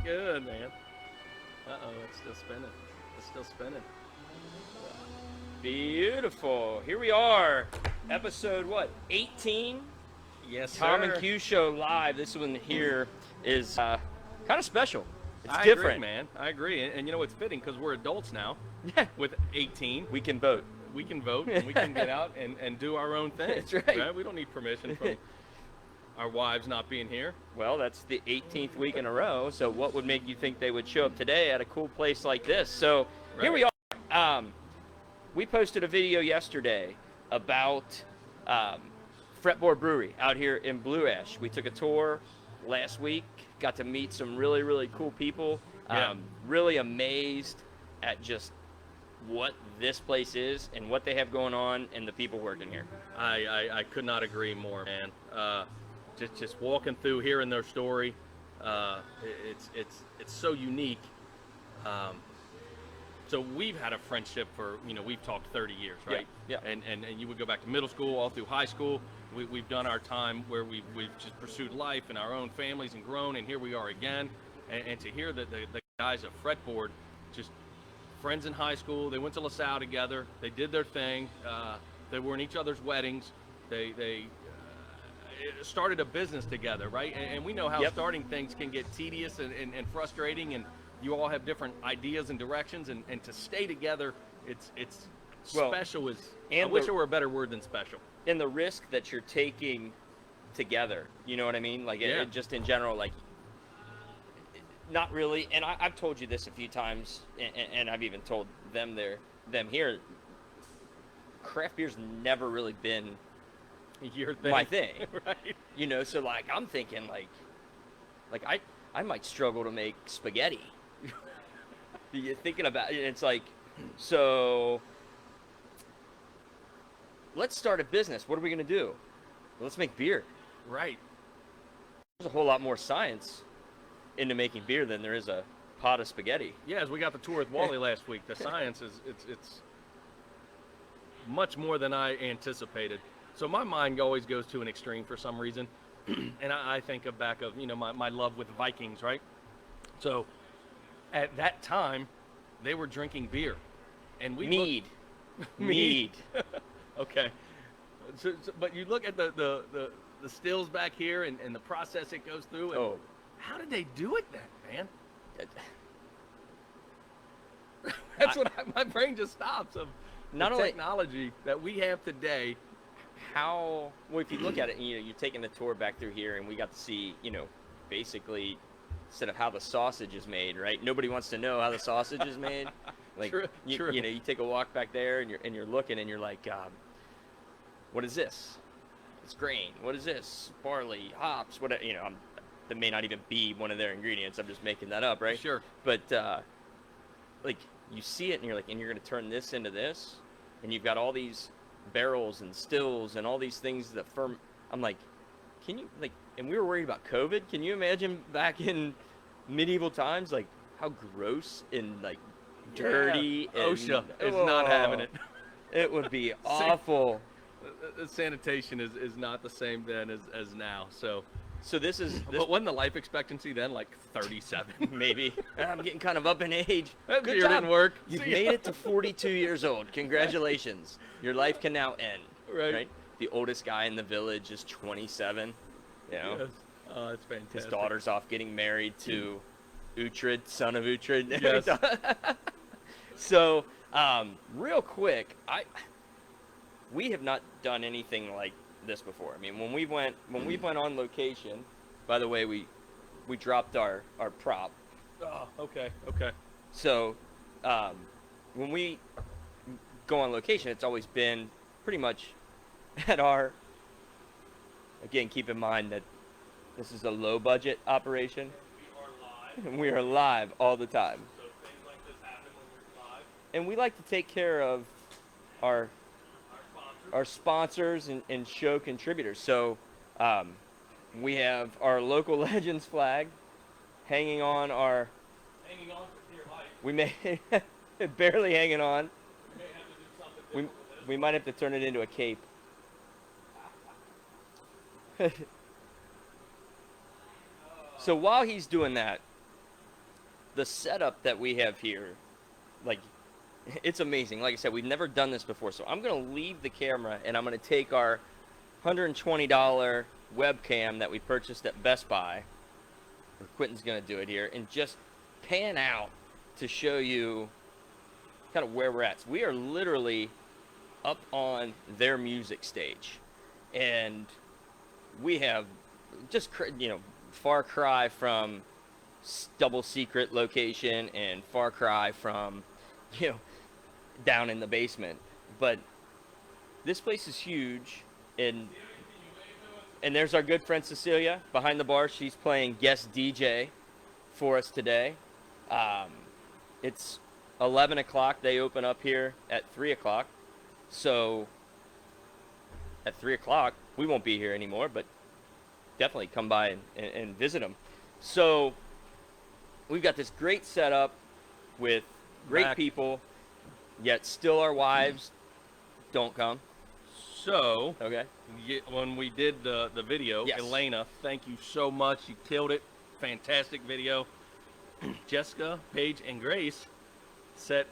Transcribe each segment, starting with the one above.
good, man. Uh-oh, it's still spinning. It's still spinning. Beautiful. Here we are. Episode, 18? Yes, Tom sir. and Q Show live. This one here is kind of special. It's I different. agree, man. I agree. And you know, it's fitting because we're adults now Yeah. with 18. We can vote. We can vote and we can get out and do our own thing. That's right. We don't need permission from our wives not being here. Well, that's the 18th week in a row. So what would make you think they would show up today at a cool place like this? So here we are. We posted a video yesterday about Fretboard Brewery out here in Blue Ash. We took a tour last week, got to meet some really, really cool people. Yeah. Really amazed at just what this place is and what they have going on and the people working here. I could not agree more, man. Just walking through, hearing their story, it's so unique. So we've had a friendship for, we've talked 30 years, right? Yeah. And you would go back to middle school, all through high school. We've done our time where we've just pursued life and our own families and grown, and here we are again. And to hear that the guys at Fretboard, just friends in high school, they went to LaSalle together, they did their thing, they were in each other's weddings, they started a business together, right? And we know how starting things can get tedious and frustrating, and you all have different ideas and directions, and to stay together, it's special. I wish there were a better word than special. And the risk that you're taking together, you know what I mean? Like, it just in general, like, not really. And I've told you this a few times, and I've even told them here. Craft beer's never really been Your thing. my thing, right? So like I'm thinking like I might struggle to make spaghetti. You're thinking about it, it's like, so let's start a business. What are we gonna do? Well, let's make beer. Right. There's a whole lot more science into making beer than there is a pot of spaghetti. Yeah, as we got the tour with Wally last week, the science is it's much more than I anticipated. So my mind always goes to an extreme for some reason, and I think back of my love with Vikings, right? So at that time, they were drinking beer, and we Mead. Mead. Okay, but you look at the stills back here and the process it goes through. And how did they do it then, man? That's my brain just stops of not the only technology that we have today. Well, if you look at it, you're taking the tour back through here, and we got to see, basically, instead of how the sausage is made, right? Nobody wants to know how the sausage is made. Like, True. You take a walk back there, and you're looking, and you're like, what is this? It's grain. What is this? Barley, hops. What? That may not even be one of their ingredients. I'm just making that up, right? Sure. But like, you see it, and you're like, and you're going to turn this into this, and you've got all these barrels and stills and all these things that firm. I'm like, can you, like, and we were worried about COVID. Can you imagine back in medieval times, like, how gross and like dirty? Yeah. And, OSHA is not having it. It would be awful. The sanitation is not the same then as now. So this is But wasn't the life expectancy then like 37? maybe. I'm getting kind of up in age. That Good beer job. didn't work. You've See made ya. it to 42 years old. Congratulations. Your life can now end. Right. The oldest guy in the village is 27. Yes. Oh, that's fantastic. His daughter's off getting married to Uhtred, son of Uhtred. Yes. So, real quick, we have not done anything like this before. I mean, when we went on location, by the way, we dropped our prop. Oh, okay. So, when we go on location, it's always been pretty much at our, again, keep in mind that this is a low budget operation. We are live all the time. So things like this happen when we're live. And we like to take care of our sponsors and show contributors. So we have our local legends flag hanging on our. Hanging on for dear life. We may barely hanging on. We may have to do something different with this. We might have to turn it into a cape. So while he's doing that, the setup that we have here, like, it's amazing. Like I said, we've never done this before, so I'm going to leave the camera and I'm going to take our $120 webcam that we purchased at Best Buy, or Quentin's going to do it here, and just pan out to show you kind of where we're at. So we are literally up on their music stage, and we have just, far cry from double secret location and far cry from, down in the basement. But this place is huge, and there's our good friend Cecilia behind the bar. She's playing guest DJ for us today. It's 11 o'clock. They open up here at 3 o'clock. So at 3 o'clock, we won't be here anymore, but definitely come by and visit them. So we've got this great setup with great people, yet still our wives don't come. So, Okay. when we did the video, Yes. Elena, thank you so much. You killed it. Fantastic video. Jessica, Paige, and Grace sat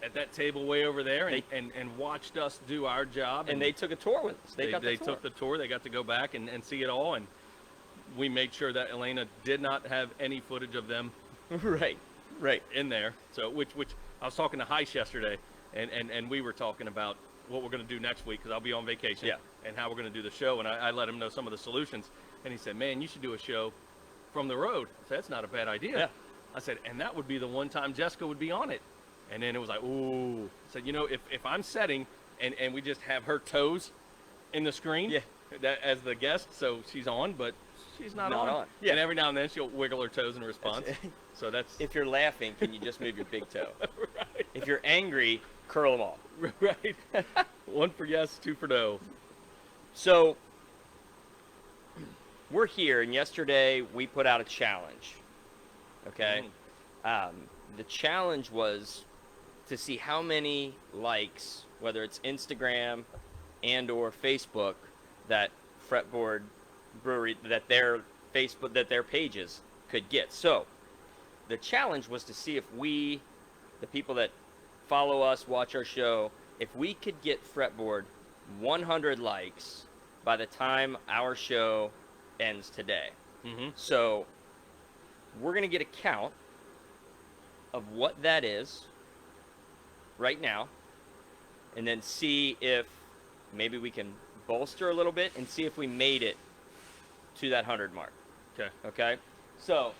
at that table way over there and watched us do our job. And they took a tour with us. They took the tour. They got to go back and see it all. And we made sure that Elena did not have any footage of them Right. in there. So, which I was talking to Heiss yesterday, and we were talking about what we're going to do next week, because I'll be on vacation, Yeah. and how we're going to do the show. And I let him know some of the solutions, and he said, "Man, you should do a show from the road." I said, "That's not a bad idea." Yeah. I said, "And that would be the one time Jessica would be on it." And then it was like, ooh. I said, if I'm setting and we just have her toes in the screen, Yeah. that as the guest, so she's on, but she's not on. Yeah. And every now and then she'll wiggle her toes in response. So that's If you're laughing, can you just move your big toe? right. If you're angry, curl them all. Right. One for yes, two for no. So we're here, and yesterday we put out a challenge. Okay. The challenge was to see how many likes, whether it's Instagram and or Facebook, that Fretboard Brewery, that their pages could get. So the challenge was to see if we, the people that follow us, watch our show, if we could get Fretboard 100 likes by the time our show ends today. Mm-hmm. So we're going to get a count of what that is right now, and then see if maybe we can bolster a little bit and see if we made it to that 100 mark. Okay? So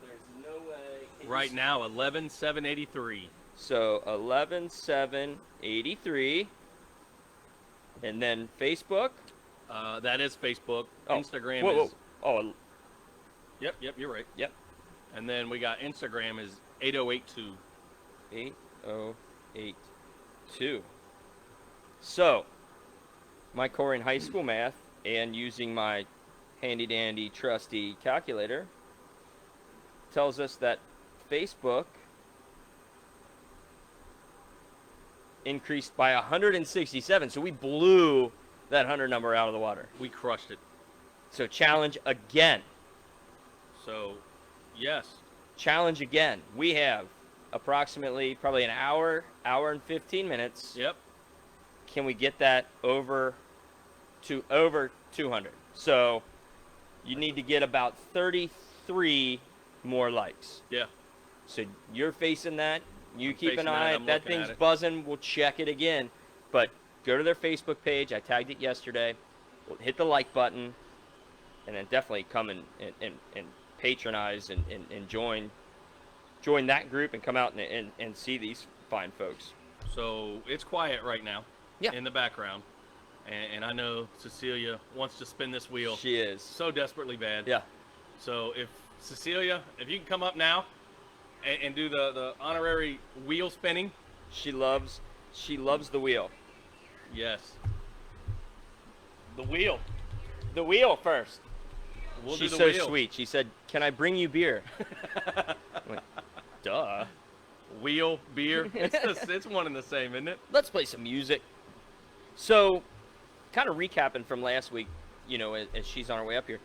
there's no way. Right now, 11,783. So 11,783. And then Facebook. That is Facebook. Oh, Instagram whoa. is. Oh, Yep, you're right. yep. And then we got Instagram is 8082. 8082. So, my core in high school math and using my handy dandy trusty calculator tells us that Facebook increased by 167. So we blew that 100 number out of the water. We crushed it. So challenge again. So, yes. Challenge again. We have approximately probably an hour and 15 minutes. Yep. Can we get that over 200? So you need to get about 33 more likes. Yeah. So you're facing that. You I'm keep facing an eye. that. If I'm that looking thing's at it. buzzing, we'll check it again. But go to their Facebook page. I tagged it yesterday. We'll hit the like button, and then definitely come and patronize and join that group and come out and see these fine folks. So it's quiet right now. Yeah. In the background. And I know Cecilia wants to spin this wheel She is. so desperately bad. Yeah. So if Cecilia, if you can come up now and do the honorary wheel spinning. She loves the wheel. Yes. The wheel. The wheel first. We'll She's do so the wheel. sweet. She said, "Can I bring you beer?" I'm like, duh. Wheel, beer. It's one and the same, isn't it? Let's play some music. So, kind of recapping from last week, as she's on her way up here,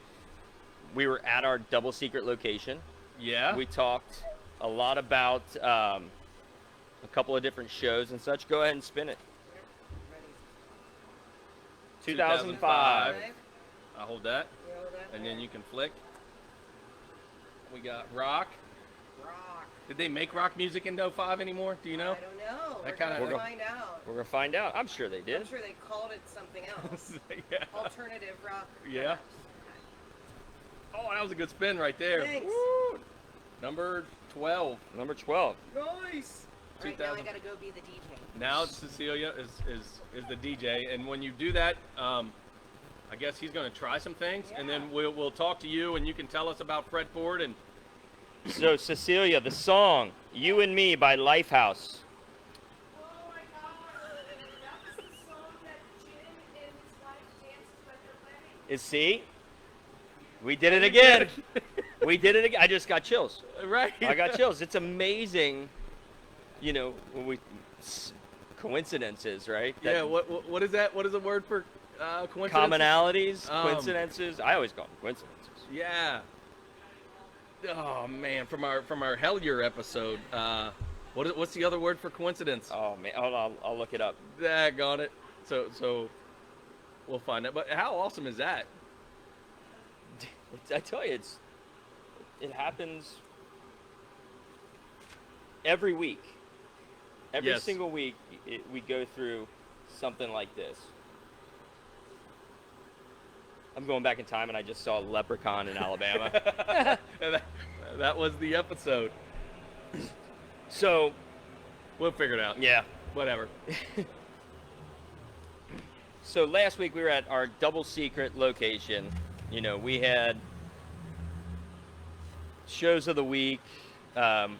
we were at our double secret location. Yeah. We talked a lot about a couple of different shows and such. Go ahead and spin it. 2005. I hold that, and then you can flick. We got rock. Did they make rock music in '05 anymore? Do you know? I don't know. That We're kinda- gonna find out. We're gonna find out. I'm sure they did. I'm sure they called it something else. Yeah. Alternative rock. Yeah. Oh, that was a good spin right there. Thanks. Woo. Number 12. Number 12. Nice. All right, now I 2000. gotta go be the DJ. Now Cecilia is the DJ, and when you do that, I guess he's going to try some things, and then we'll talk to you, and you can tell us about Fretboard. And So, Cecilia, the song "You and Me" by Lifehouse. Oh my God! That was the song that Jim and his wife danced at their wedding. See? We did it again. We did it again. I just got chills. right, I got chills. It's amazing, you know, when coincidences, right? Yeah. What is that? What is the word for coincidence? Commonalities, coincidences. I always call them coincidences. Yeah. Oh man, from our Hellier episode, what's the other word for coincidence? Oh man, I'll look it up. Got it. So we'll find it. But how awesome is that? I tell you, it happens every week. Every Yes. single week, we go through something like this. I'm going back in time, and I just saw Leprechaun in Alabama. that was the episode. So, We'll figure it out. yeah. Whatever. So last week we were at our double secret location. You know, we had shows of the week,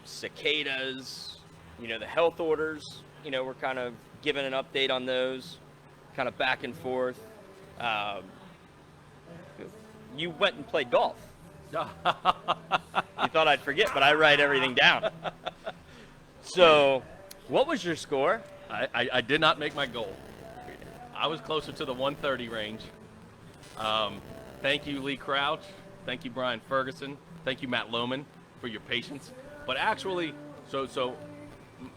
cicadas, you know, the health orders. You know, we're kind of giving an update on those, kind of back and forth. You went and played golf. You thought I'd forget, but I write everything down. So, what was your score? I did not make my goal. I was closer to the 130 range. Thank you, Lee Crouch. Thank you, Brian Ferguson. Thank you, Matt Lohman, for your patience. But actually, so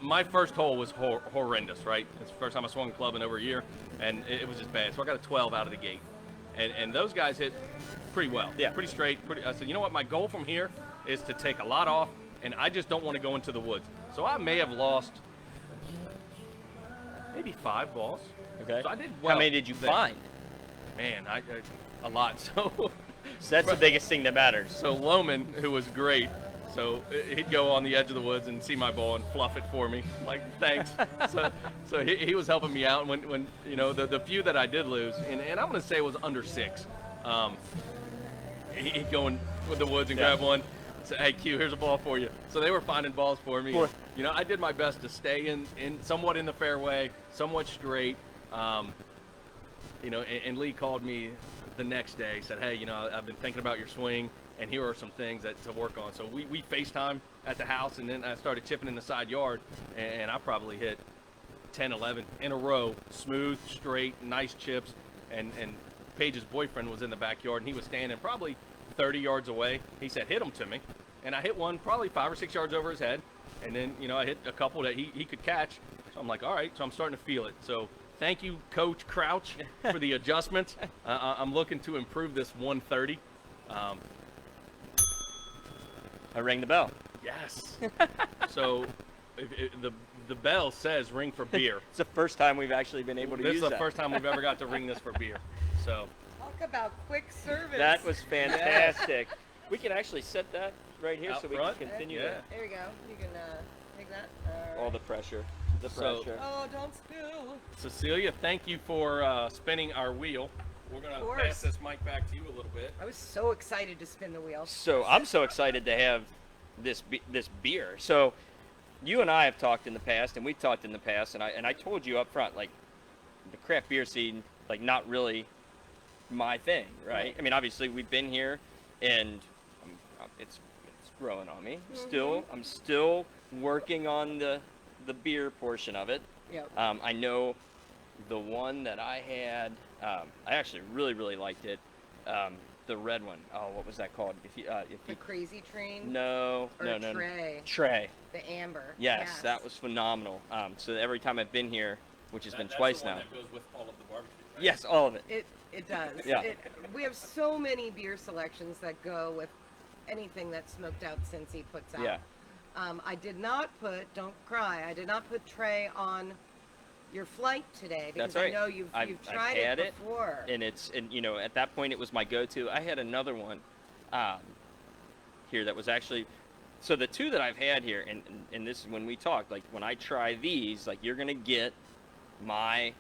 my first hole was horrendous, right? It's the first time I swung a club in over a year, and it was just bad. So I got a 12 out of the gate. And those guys hit pretty well. Yeah. Pretty straight. I said, you know what? My goal from here is to take a lot off, and I just don't want to go into the woods. So I may have lost maybe 5 balls. Okay. So I did well. How many did you there. find? Man, a lot. So So that's the biggest thing that matters. so Lohman, who was great, so he'd go on the edge of the woods and see my ball and fluff it for me. Like, thanks. so he was helping me out when you know the few that I did lose, and I'm gonna say it was under 6. He'd go in with the woods and grab one. Say, hey Q, here's a ball for you. So they were finding balls for me. You know, I did my best to stay in somewhat in the fairway, somewhat straight. You know, and Lee called me the next day, said, hey, you know, I've been thinking about your swing, and here are some things to work on. So we FaceTime at the house, and then I started chipping in the side yard, and I probably hit 10, 11 in a row, smooth, straight, nice chips, and Paige's boyfriend was in the backyard, and he was standing probably 30 yards away. He said, hit them to me, and I hit one probably 5 or 6 yards over his head, and then, you know, I hit a couple that he could catch. So I'm like, all right, so I'm starting to feel it. So thank you, Coach Crouch, for the adjustments. I'm looking to improve this 130. I rang the bell. Yes. So the bell says ring for beer. It's the first time we've actually been able to This use is the that. first time we've ever got to ring this for beer. So Talk about quick service. That was fantastic. We can actually set that right here Out so we front? can continue Yeah. There we go. You can take that. all the pressure. The So- pressure. Oh, don't spill. Cecilia, thank you for spinning our wheel. We're gonna Of course. pass this mic back to you a little bit. I was so excited to spin the wheel. So I'm so excited to have this beer. So you and I have talked in the past, and we've talked in the past, and I told you up front, like, the craft beer scene, like, not really my thing, right? Right. I mean, obviously we've been here, and it's growing on me. I'm still working on the beer portion of it. Yep. I know the one that I had, I actually really liked it. The the red one. Oh, what was that called? If The you Crazy Train. no, Or no, no, Trey. Trey. The Amber. Yes, that was phenomenal. So every time I've been here, which has been That's twice the one now. that goes with all of the barbecue. Right? Yes, all of it. It does. Yeah. We have so many beer selections that go with anything that Smoked Out Cincy puts out. Yeah. I did not put, don't cry, I did not put Trey on your flight today because That's right. I know you've I've tried had it before. And at that point it was my go-to. I had another one here that was actually, so the two that I've had here, and this is when we talked, like when I try these, like you're gonna get my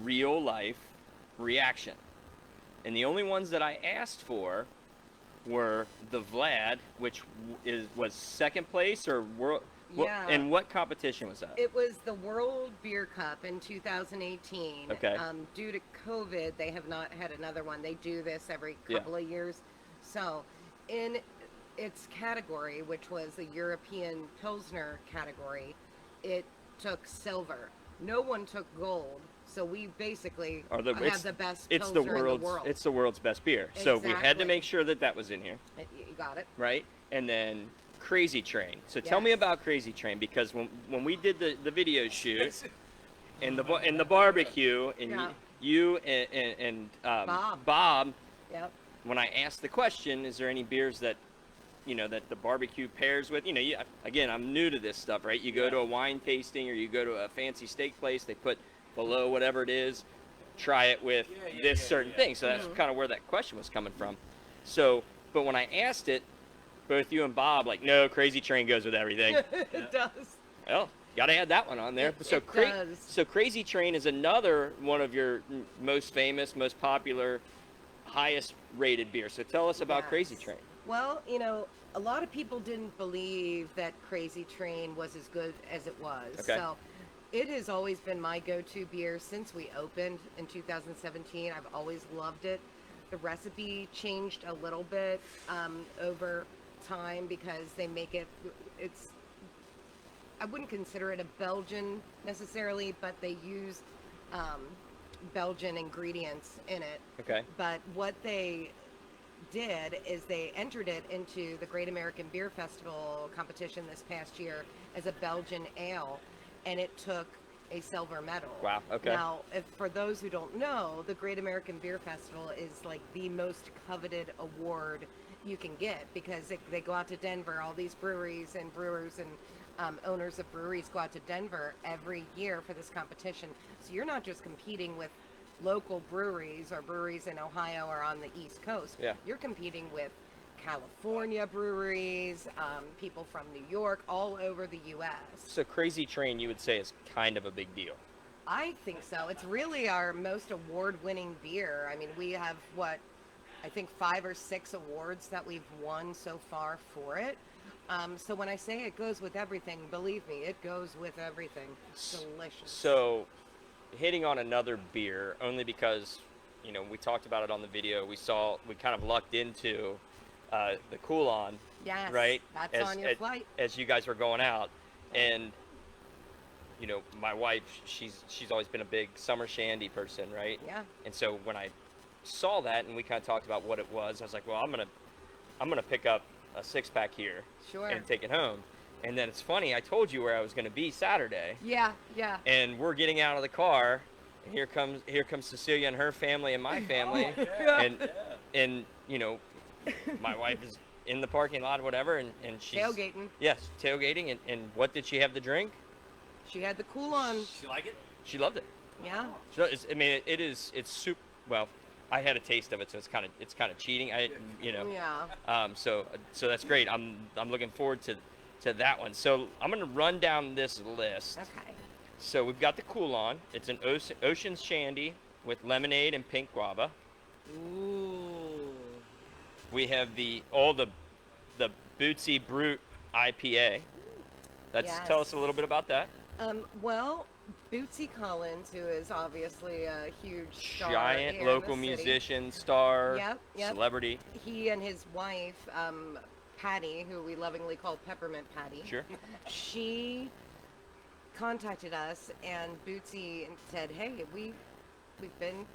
real life reaction. And the only ones that I asked for were the Vlad, which was second place or world. Yeah. And what competition was that? It was the World Beer Cup in 2018. Okay. Due to COVID, they have not had another one. They do this every couple of years. So, in its category, which was the European Pilsner category, it took silver. No one took gold. So we basically have the best Pilsner in the world. It's the world's best beer. So we had to Exactly. make sure that was in here, You got it. right? And then Crazy Train. So tell me Yes. about Crazy Train, because when we did the video shoot and the barbecue and Yeah. you and Bob. Bob, Yep. when I asked the question, is there any beers that that the barbecue pairs with? Again, I'm new to this stuff, right? You go to a wine tasting or you go to a fancy steak place, they put below whatever it is, try it with this certain thing. So that's kind of where that question was coming from. So, but when I asked it, both you and Bob, like, no, Crazy Train goes with everything. It does. Well, got to add that one on there. It does. So Crazy Train is another one of your most famous, most popular, highest rated beers. So tell us about Yes. Crazy Train. Well, a lot of people didn't believe that Crazy Train was as good as it was. Okay. So it has always been my go-to beer since we opened in 2017. I've always loved it. The recipe changed a little bit over time because they make I wouldn't consider it a Belgian necessarily, but they use Belgian ingredients in it. Okay. But what they did is they entered it into the Great American Beer Festival competition this past year as a Belgian ale, and it took a silver medal. Wow, okay. Now, for those who don't know, the Great American Beer Festival is like the most coveted award you can get because they go out to Denver. All these breweries and brewers and owners of breweries go out to Denver every year for this competition. So you're not just competing with local breweries or breweries in Ohio or on the East Coast. Yeah. You're competing with California breweries, people from New York, all over the U.S. So Crazy Train, you would say, is kind of a big deal. I think so. It's really our most award-winning beer. I mean, we have, I think 5 or 6 awards that we've won so far for it. So when I say it goes with everything, believe me, it goes with everything. Delicious. So hitting on another beer, only because, we talked about it on the video. We kind of lucked into the Cool On, Yes, right? that's on your flight. As you guys were going out. And, my wife, she's always been a big summer shandy person, right? Yeah. And so when I saw that and we kind of talked about what it was, I was like, well, I'm gonna pick up a 6-pack here Sure. and take it home. And then it's funny, I told you where I was going to be Saturday. Yeah, yeah. And we're getting out of the car, and here comes Cecilia and her family and my family, and my wife is in the parking lot or whatever, and she's Tailgating. Yes, tailgating, and what did she have to drink? She had the Cool On. You like it? She loved it. Yeah. So it's super. Well, I had a taste of it, so it's kind of cheating. Yeah. So that's great. I'm looking forward to that one. So I'm gonna run down this list. Okay. So we've got the Cool On. It's an Ocean Shandy with lemonade and pink guava. Ooh. We have the Bootsy Brute IPA. Tell us a little bit about that. Well, Bootsy Collins, who is obviously a huge star Giant here in local the city. musician, star, Yep. celebrity. He and his wife, Patty, who we lovingly call Peppermint Patty. Sure. She contacted us, and Bootsy said, "Hey, we've been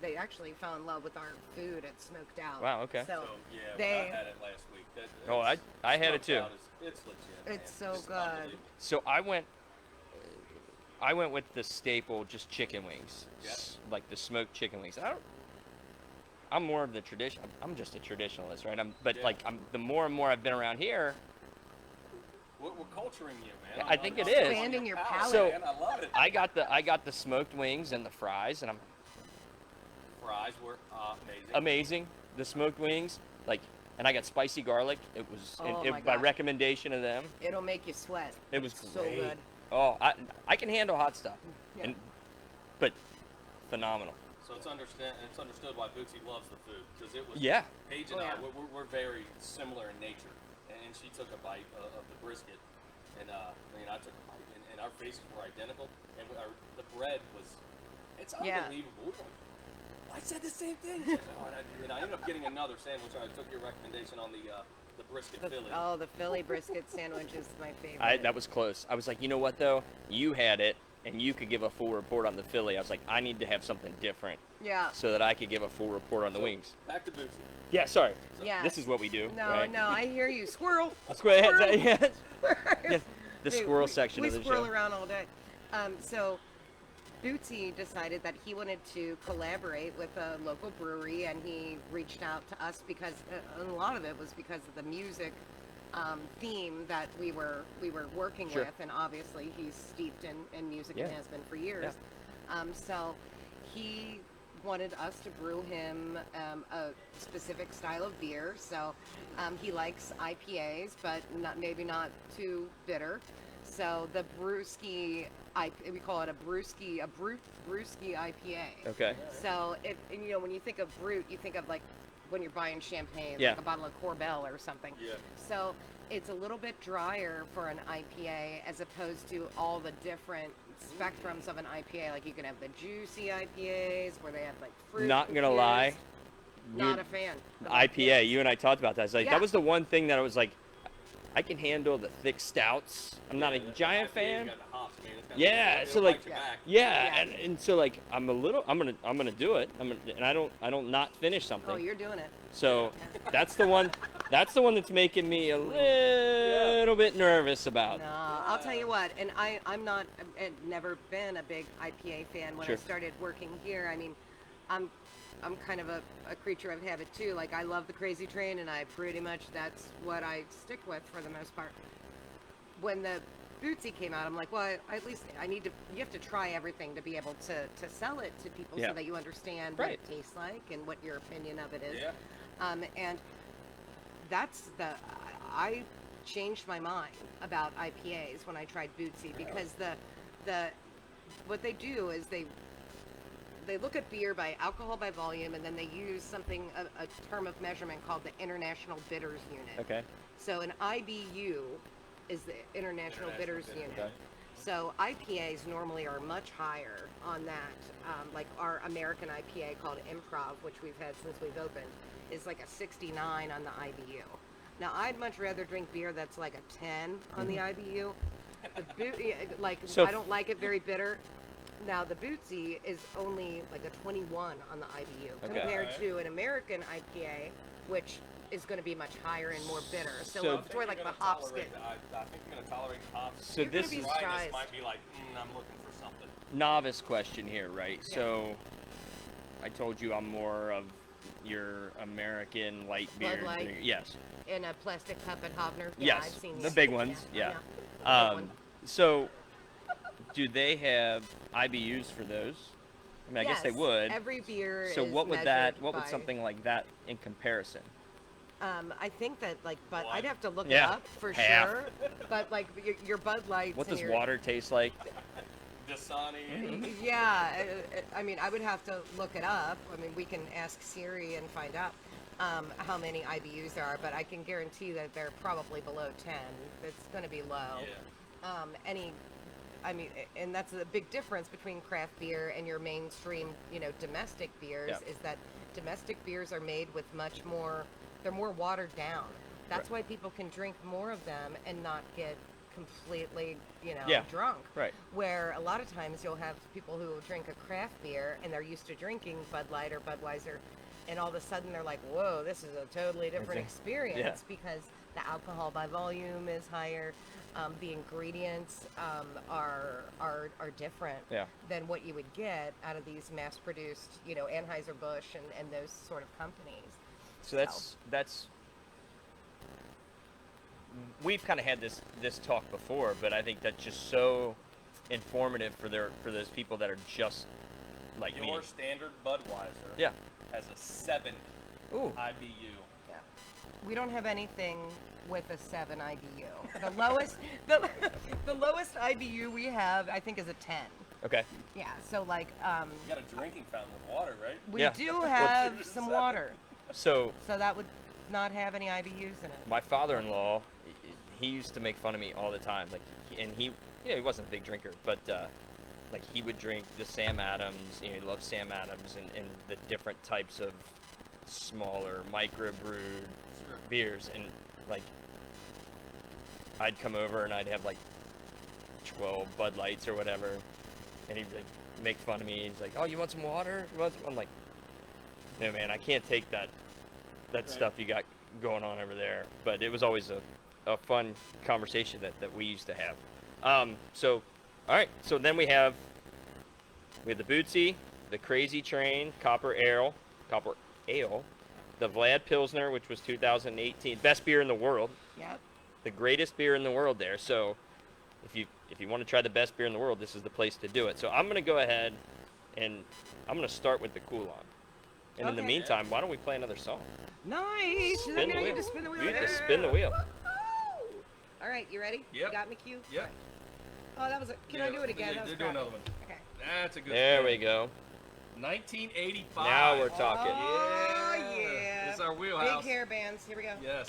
they actually fell in love with our food at Smoked Out. Wow, okay. So yeah, they, I had it last week. Oh, I had it too. It's legit. It's man. so Just good. unbelievable. So I went with the staple, just chicken wings, Yeah. like the smoked chicken wings. I'm more of the tradition. I'm just a traditionalist, right? Yeah. The more and more I've been around here, We're culturing you, man. Yeah, I think it I'm is. Expanding your palate. So- man. I love it. I got the smoked wings and the fries, and I'm Fries were amazing. amazing. The smoked wings, and I got spicy garlic. It was Oh my by gosh. recommendation of them. it'll make you sweat. It was It's so great. good. Oh, I can handle hot stuff, Yeah. but phenomenal. So it's understood why Bootsy loves the food because it was. Yeah. Paige and Oh, I, yeah. we're very similar in nature, and she took a bite of the brisket, and I took a bite, and our faces were identical, and the bread was. It's Yeah. unbelievable. We're like, I said the same thing. and I ended up getting another sandwich. I took your recommendation on the brisket Philly. Oh, the Philly brisket sandwich is my favorite. That was close. I was like, you know what though? You had it, and you could give a full report on the Philly. I was like, I need to have something different Yeah. so that I could give a full report on the wings. Back to Bootsy. Yeah, sorry. Yeah. This is what we do. No, right? no, I hear you. Squirrel. Squirrel. Yeah. Squirrel. The Dude, squirrel section we of the squirrel show. around all day. So Bootsy decided that he wanted to collaborate with a local brewery, and he reached out to us because and a lot of it was because of the music theme that we were working Sure. with, and obviously he's steeped in music Yeah. and has been for years. So he wanted us to brew him a specific style of beer. So he likes IPAs, but maybe not too bitter. So the brewski, we call it a brewski IPA. Okay. So and when you think of brute, you think of like when you're buying champagne, Yeah. like a bottle of Corbel or something. Yeah. So it's a little bit drier for an IPA as opposed to all the different spectrums of an IPA. Like you can have the juicy IPAs where they have like fruit. Not gonna lie, infused. Not a fan. of IPA. You and I talked about that. It's like Yeah. that was the one thing that I was like, I can handle the thick stouts. I'm not a The giant IPA, fan. You got the hops, man. It's got Yeah, it'll so like, bite your back. yeah, Yeah. and so like I'm gonna do it. And I don't not finish something. Oh, you're doing it. So that's the one that's making me a little bit nervous about. No, I'll tell you what, and I've never been a big IPA fan. When Sure. I started working here, I mean, I'm kind of a creature of habit too. Like I love the Crazy Train, and I pretty much that's what I stick with for the most part. When the Bootsy came out, I'm like, well, at least you have to try everything to be able to sell it to people Yeah. so that you understand what Right. it tastes like and what your opinion of it is. Yeah. And that's I changed my mind about IPAs when I tried Bootsy because what they do is they look at beer by alcohol by volume, and then they use a term of measurement called the International Bitters Unit. Okay. So an IBU is the International Bitters Unit. Okay. So IPAs normally are much higher on that. Like our American IPA called Improv, which we've had since we've opened, is like a 69 on the IBU. Now I'd much rather drink beer that's like a 10 on the IBU. So- I don't like it very bitter. Now the Bootsy is only like a 21 on the IBU Okay. compared Alright. to an American IPA, which is going to be much higher and more bitter. So, So- it's where like the hops get. I think you're gonna tolerate the hops. So You're gonna this be is surprised. Dryness might be like, I'm looking for something. novice question here, right? So I told you I'm more of your American light Bud beer. Light? Yes. In a plastic cup at Hofner. Yeah, Yes, I've seen the these. big ones, yeah. Big one. So do they have IBUs for those? I mean, I guess they Yes, would. Every beer So is what would measured what would by- something like that in comparison? I think that but One. I'd have to look Yeah, it up for half. sure. But like your Bud Lights. What and does your, water taste like? Dasani. Yeah, I mean, I would have to look it up. I mean, we can ask Siri and find out how many IBUs there are, but I can guarantee that they're probably below 10. It's going to be low. Yeah. And that's the big difference between craft beer and your mainstream, domestic beers, Yeah. is that domestic beers are made with much more, they're more watered down. That's why people can drink more of them and not get completely, Yeah. drunk. Right. Where a lot of times you'll have people who drink a craft beer and they're used to drinking Bud Light or Budweiser, and all of a sudden they're like, whoa, this is a totally different experience because the alcohol by volume is higher. The ingredients are different than what you would get out of these mass-produced, Anheuser-Busch and those sort of companies. So that's we've kind of had this talk before, but I think that's just so informative for those people that are just like me. Your standard Budweiser Yeah. has a 7 Ooh. IBU. Yeah. We don't have anything with a 7 IBU. The lowest IBU we have, I think, is a 10. Okay. Yeah. So like, You got a drinking fountain with water, right? we Yeah. do have some water, So so that would not have any IBUs in it. my father-in-law, he used to make fun of me all the time. Like, he wasn't a big drinker, but like he would drink the Sam Adams. He loved Sam Adams and the different types of smaller microbrewed beers. And like, I'd come over and I'd have like 12 Bud Lights or whatever, and he'd like make fun of me. He's like, "Oh, you want some water?" I'm like, "No, man, I can't take that stuff you got going on over there." But it was always a fun conversation that we used to have. So, all right. So then we have the Bootsy, the Crazy Train, Copper Ale, the Vlad Pilsner, which was 2018, best beer in the world, Yep. the greatest beer in the world there. So if you want to try the best beer in the world, this is the place to do it. So I'm going to go ahead and I'm going to start with the Cool On. And in the Okay. meantime, why don't we play another song? Nice. Does that Spin mean the I wheel. get to spin the wheel? You get to spin the wheel. Woo-hoo! All right, you ready? Yep. You got me, Q? Yep. Oh, that was a. Can I do it again? That was Do crappy. another one. Okay. That's a good There spin. we go. 1985. Now we're talking. Oh, Yeah. yeah. This is our wheelhouse. Big hair bands. Here we go. Yes.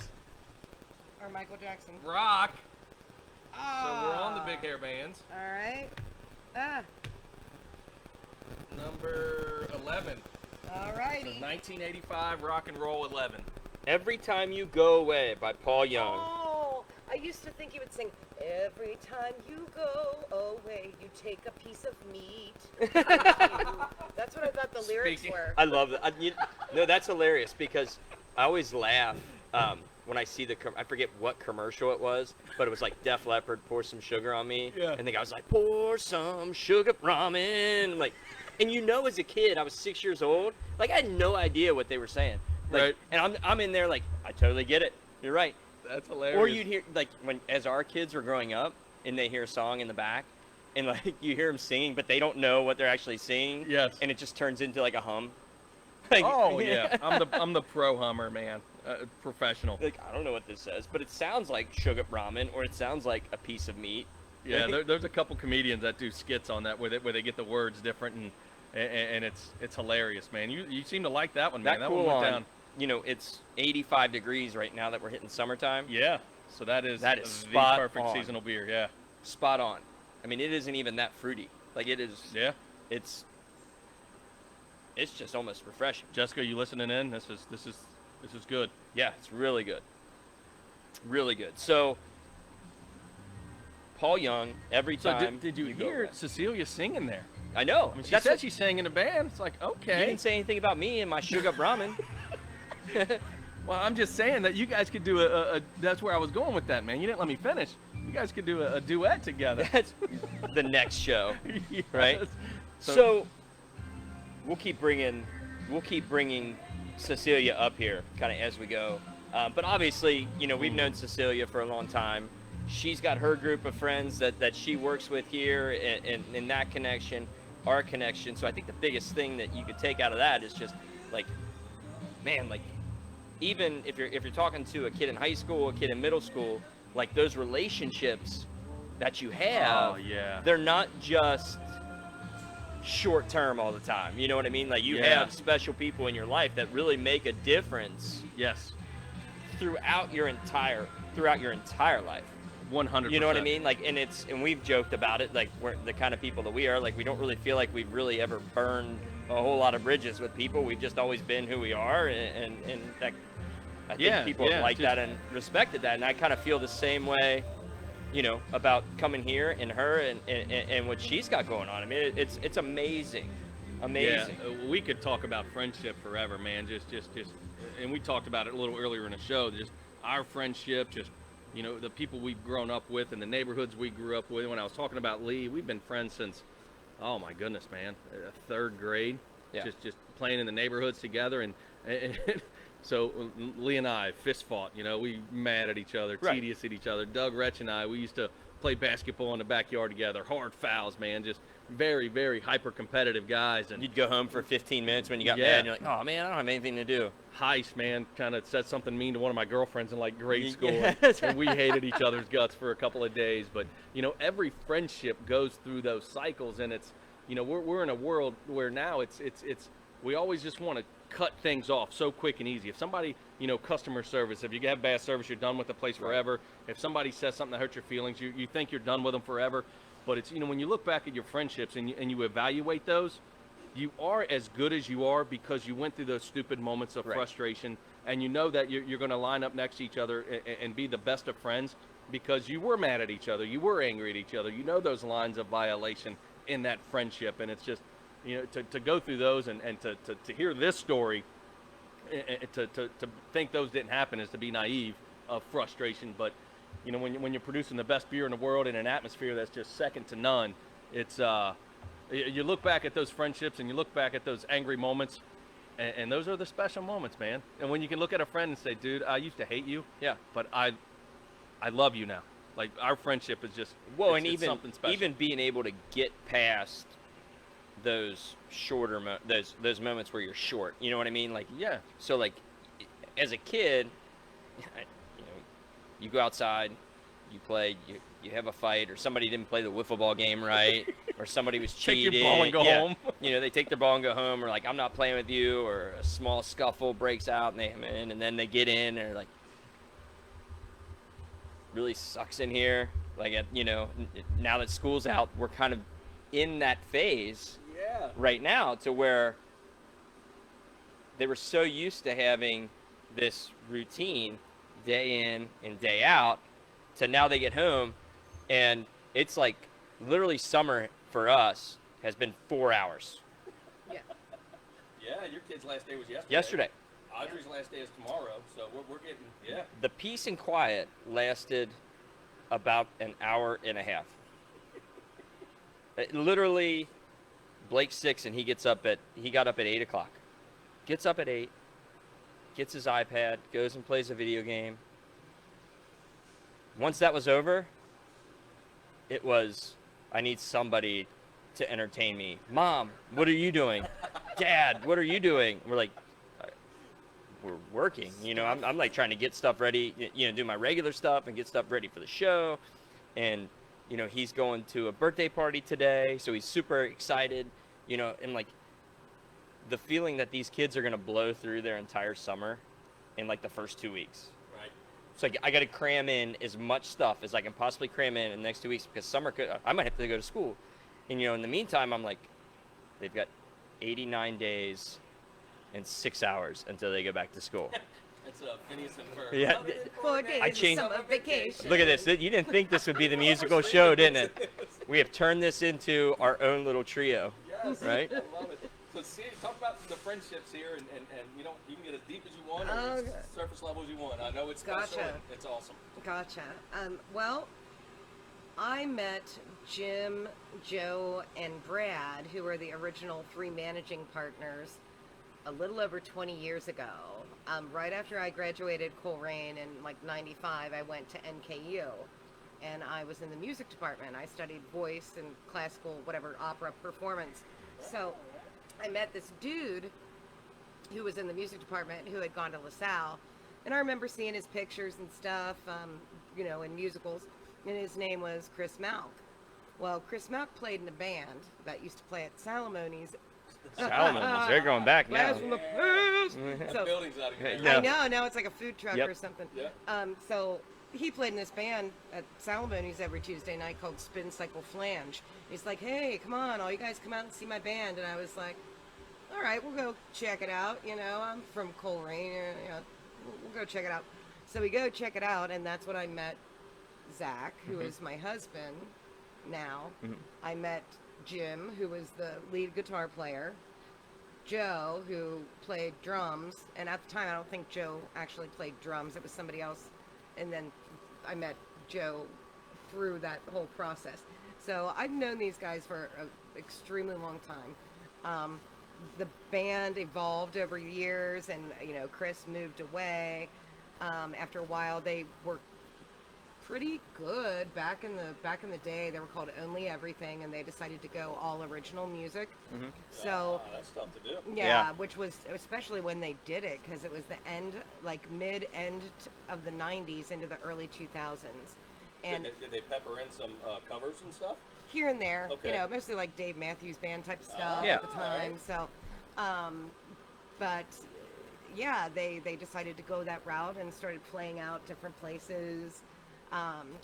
Or Michael Jackson. Rock. Oh. So we're on the big hair bands. All right. Ah. Number 11. All So righty. 1985 Rock and Roll 11. Every Time You Go Away by Paul Young. Oh, I used to think you would sing, every time you go away, you take a piece of meat. That's what I thought the lyrics Speaking- were. I love that. No, that's hilarious because I always laugh when I see I forget what commercial it was, but it was like Def Leppard, Pour Some Sugar on Me. Yeah. And the guy was like, pour some sugar ramen. Like, and as a kid, I was 6 years old. Like, I had no idea what they were saying. Like, Right. And I'm in there like, I totally get it. You're right. That's hilarious. Or you'd hear, like, as our kids were growing up, and they hear a song in the back, and, like, you hear them singing, but they don't know what they're actually singing. Yes. And it just turns into, like, a hum. Like, Oh yeah, I'm the pro hummer, man, professional. Like, I don't know what this says, but it sounds like sugar ramen, or it sounds like a piece of meat. Yeah, there's a couple comedians that do skits on that where they get the words different and it's hilarious, man. You seem to like that one, man. That Cool one went On, down. it's 85 degrees right now that we're hitting summertime. Yeah, so that is That is the spot perfect on. seasonal beer. Yeah, Spot on. I mean, it isn't even that fruity. Like, it is. yeah. It's just almost refreshing. Jessica, you listening in? This is good. Yeah, it's really good. Really good. So, Paul Young, every So time. did you go hear away. Cecilia singing there? I know. I mean, she That's said what- she sang in a band. It's like, You okay. didn't say anything about me and my sugar ramen. Well, I'm just saying that you guys could do that's where I was going with that, man. You didn't let me finish. You guys could do a duet together. That's the next show. Yes. Right? So we'll keep bringing Cecilia up here kind of as we go. But obviously, we've known Cecilia for a long time. She's got her group of friends that she works with here, and in that connection, our connection. So I think the biggest thing that you could take out of that is just like, man, like, even if you're talking to a kid in high school, a kid in middle school, like, those relationships that you have, Oh, yeah. they're not just short term all the time. You know what I mean? Like, you Yeah. have special people in your life that really make a difference Yes. throughout your entire life. 100%. You know what I mean? Like, and we've joked about it. Like, we're the kind of people that we are. Like, we don't really feel like we've really ever burned a whole lot of bridges with people. We've just always been who we are, and that I think Yeah, people have yeah, liked just- that and respected that. And I kind of feel the same way about coming here and her and what she's got going on. I mean, it's amazing. Amazing. Yeah, we could talk about friendship forever, man. Just, and we talked about it a little earlier in the show. Just our friendship, just the people we've grown up with and the neighborhoods we grew up with. When I was talking about Lee, we've been friends since, oh my goodness, man, third grade. Yeah. Just playing in the neighborhoods together, and so Lee and I fist fought. We mad at each other, Right. tedious at each other. Doug Retch and I, we used to play basketball in the backyard together. Hard fouls, man. Just very, very hyper competitive guys. And You'd go home for 15 minutes when you got Yeah. mad, and you're like, oh man, I don't have anything to do. Heist, man, kind of said something mean to one of my girlfriends in like grade school, Yeah. and we hated each other's guts for a couple of days. But every friendship goes through those cycles, and it's we're in a world where now it's we always just want to cut things off so quick and easy. If somebody, customer service, if you have bad service, you're done with the place forever. If somebody says something that hurts your feelings, you think you're done with them forever. But it's, when you look back at your friendships and you evaluate those, you are as good as you are because you went through those stupid moments of Right. frustration, and you know that you're going to line up next to each other and be the best of friends because you were mad at each other, you were angry at each other, those lines of violation in that friendship. And it's just, to go through those and to hear this story, to think those didn't happen is to be naive of frustration. But when you're producing the best beer in the world in an atmosphere that's just second to none, it's you look back at those friendships and you look back at those angry moments, and those are the special moments, man. And when you can look at a friend and say, dude, I used to hate you, Yeah. but I love you now. Like, our friendship is just it's something special. even being able to get past those shorter those moments where you're short, you know what I mean? Like, Yeah. so like as a kid, you go outside, you play, you have a fight, or somebody didn't play the wiffle ball game right, or somebody was Take cheating. your ball and go home. They take their ball and go home, or like, I'm not playing with you, or a small scuffle breaks out and they come in, and then they get in and they're like, really sucks in here. Like, now that school's out, we're kind of in that phase Yeah. right now, to where they were so used to having this routine day in and day out, to now they get home and it's like literally summer for us has been 4 hours. Yeah. Yeah, your kid's last day was Yesterday. Audrey's last day is tomorrow, so we're getting, yeah. The peace and quiet lasted about an hour and a half. Literally, Blake's 6 and he got up at 8 o'clock. Gets up at 8, gets his iPad, goes and plays a video game. Once that was over, it was, I need somebody to entertain me. Mom, what are you doing? Dad, what are you doing? We're like, we're working. I'm like trying to get stuff ready, do my regular stuff and get stuff ready for the show. And, he's going to a birthday party today, so he's super excited, and like the feeling that these kids are going to blow through their entire summer in like the first 2 weeks. Right. So I got to cram in as much stuff as I can possibly cram in the next 2 weeks, because I might have to go to school. And, in the meantime, I'm like, they've got 89 days and 6 hours until they go back to school. It's Phineas and Ferb. Yeah. 4 days I of changed- summer vacation. Look at this. You didn't think this would be the musical show, didn't it? We have turned this into our own little trio. Yes, Right? I love it. So see, talk about the friendships here, and you can get as deep as you want, or Oh, as okay. surface level as you want. I know it's special. Gotcha. And it's awesome. Gotcha. Well, I met Jim, Joe, and Brad, who were the original 3 managing partners, a little over 20 years ago. Right after I graduated Coleraine in like 95, I went to NKU, and I was in the music department. I studied voice and classical, whatever, opera performance. So I met this dude who was in the music department who had gone to LaSalle, and I remember seeing his pictures and stuff, in musicals, and his name was Chris Malk. Well, Chris Malk played in a band that used to play at Salamoni's. Salamoni's, they're going back now. Blast from the past. So, Buildings out of here. Yeah. I know, now it's like a food truck Yep. or something. Yeah. So he played in this band at Salamoni's every Tuesday night called Spin Cycle Flange. He's like, hey, come on, all you guys come out and see my band. And I was like, all right, we'll go check it out. I'm from Coleraine, we'll go check it out. So we go check it out, and that's when I met Zach, who is my husband now. Mhm. I met Jim, who was the lead guitar player. Joe, who played drums, and at the time I don't think Joe actually played drums. It was somebody else, and then I met Joe through that whole process. So I've known these guys for an extremely long time. The band evolved over years, and Chris moved away. After a while, they were pretty good back in the day. They were called Only Everything, and they decided to go all original music. So that's tough to do. yeah, which was especially when they did it, because it was the end, like mid-end of the 90s into the early 2000s. And Did they pepper in some covers and stuff? here and there, Okay. mostly like Dave Matthews Band type of stuff Yeah. at the time. So, but yeah, they decided to go that route and started playing out different places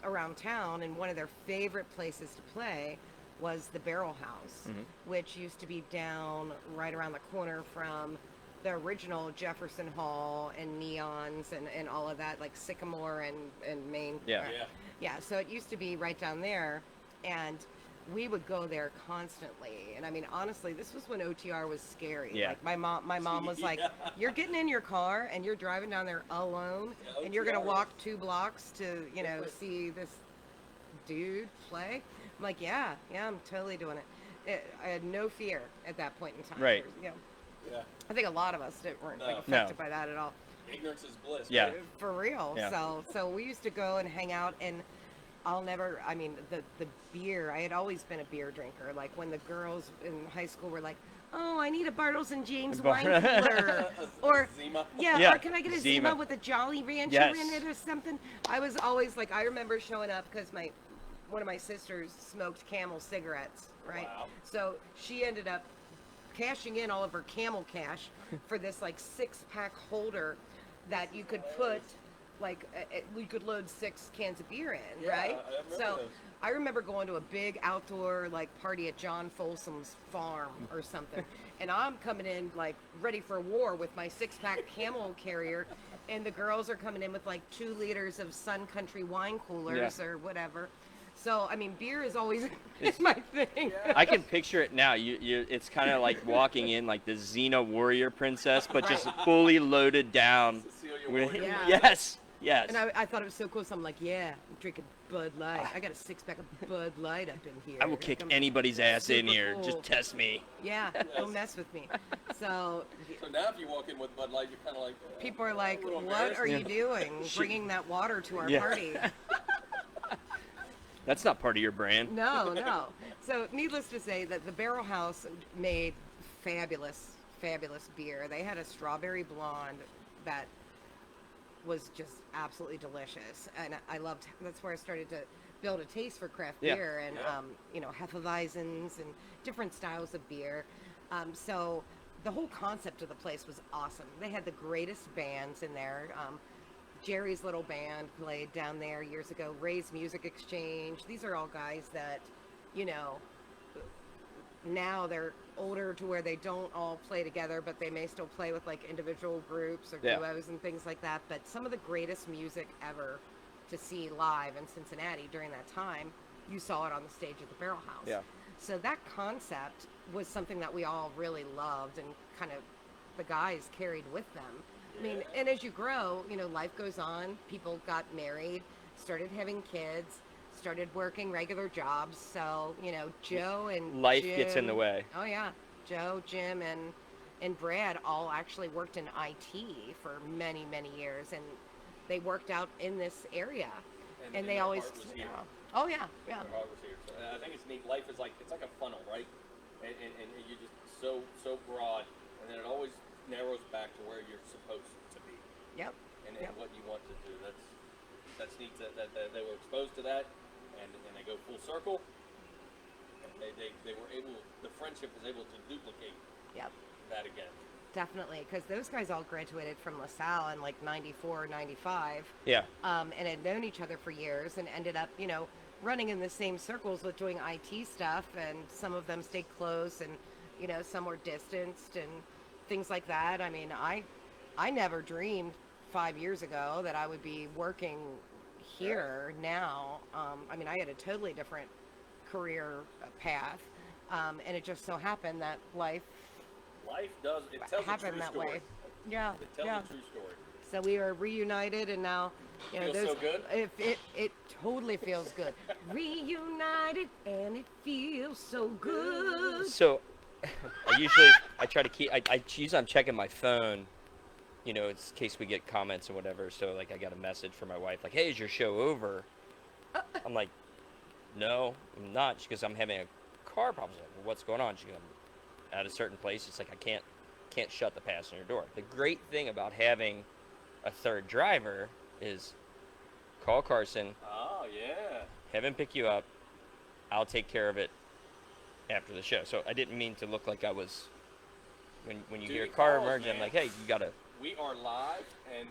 around town. And one of their favorite places to play was the Barrel House, which used to be down right around the corner from the original Jefferson Hall and Neons and all of that, like Sycamore and Main. Yeah. Yeah, so it used to be right down there, and we would go there constantly. And I mean, honestly, this was when OTR was scary. Yeah. Like my mom was like, "You're getting in your car and you're driving down there alone, Yeah, and you're gonna OTR walk 2 blocks to see this dude play." I'm like, "Yeah, I'm totally doing it." I had no fear at that point in time. Right. Yeah. Yeah. I think a lot of us weren't like, No. affected by that at all. Ignorance is bliss. Yeah. For real. Yeah. So we used to go and hang out, and I mean, the beer, I had always been a beer drinker. Like when the girls in high school were like, "Oh, I need a Bartles and James wine cooler," or Zima. Yeah. or "Can I get a Zima. Zima with a Jolly Rancher Yes. in it or something?" I was always like, I remember showing up because one of my sisters smoked Camel cigarettes, right? Wow. So she ended up cashing in all of her Camel cash for this like 6-pack holder that you could put you could load 6 cans of beer in, Yeah, right? I remember So those. I remember going to a big outdoor party at John Folsom's farm or something, and I'm coming in ready for war with my 6-pack Camel carrier, and the girls are coming in with 2 liters of Sun Country wine coolers or whatever. So I mean, beer is always my thing. I can picture it now. It's kind of like walking in like the Xena warrior princess, but just fully loaded down. Cecilia with- Warrior. Yeah. Yes. And I thought it was so cool. So I'm like, yeah, I'm drinking Bud Light. I got a 6-pack of Bud Light up in here. I will kick I'm anybody's ass in super here. cool. Just test me. Yeah, don't mess with me. So So now if you walk in with Bud Light, you're kind of like. people are like, a little what are you embarrassed. doing bringing that water to our Yeah. party? That's not part of your brand. No. So needless to say that the Barrel House made fabulous beer. They had a strawberry blonde that was just absolutely delicious, and I loved. That's where I started to build a taste for craft Yeah. beer and Hefeweizens and different styles of beer. So the whole concept of the place was awesome. They had the greatest bands in there. Jerry's little band played down there years ago. Ray's Music Exchange. These are all guys that, now they're older to where they don't all play together, but they may still play with individual groups or Yeah. duos and things like that. But some of the greatest music ever to see live in Cincinnati during that time, you saw it on the stage at the Barrel House. Yeah. So that concept was something that we all really loved, and kind of the guys carried with them. I mean, and as you grow, life goes on. People got married, started having kids, started working regular jobs. So, Joe and Life gets in the Jim- way. Oh yeah, Joe, Jim, and Brad all actually worked in IT for many years, and they worked out in this area, and they their always. heart was here. Oh yeah. Their heart was here. So, I think it's neat. Life is it's like a funnel, right? And you just so broad, and then it always narrows back to where you're supposed to be. Yep. And Yep. what you want to do. That's neat that they were exposed to that, and they go full circle. And they were able. The friendship was able to duplicate Yep. that again. Definitely, because those guys all graduated from LaSalle in 94, 95, Yeah. and had known each other for years, and ended up, running in the same circles with doing IT stuff, and some of them stayed close, and some were distanced and things like that. I mean, I never dreamed 5 years ago that I would be working here now, I mean, I had a totally different career path, and it just so happened that life does, it tells happened that way. Yeah, It tells yeah. a true story. So we are reunited, and now, you know, Feels so good? It totally feels good. Reunited, and it feels so good. So I try to keep, I'm checking my phone, you know, in case we get comments or whatever. So like I got a message from my wife, like, hey, is your show over? I'm like, no, I'm not. She goes, I'm having a car problem. I'm like, well, what's going on? She goes, I'm at a certain place. It's like, I can't shut the passenger door. The great thing about having a third driver is call Carson, Oh, yeah. have him pick you up. I'll take care of it after the show. So I didn't mean to look like I was, when you Duty hear car calls, emergency, I'm man. like, hey, you gotta, We are live, and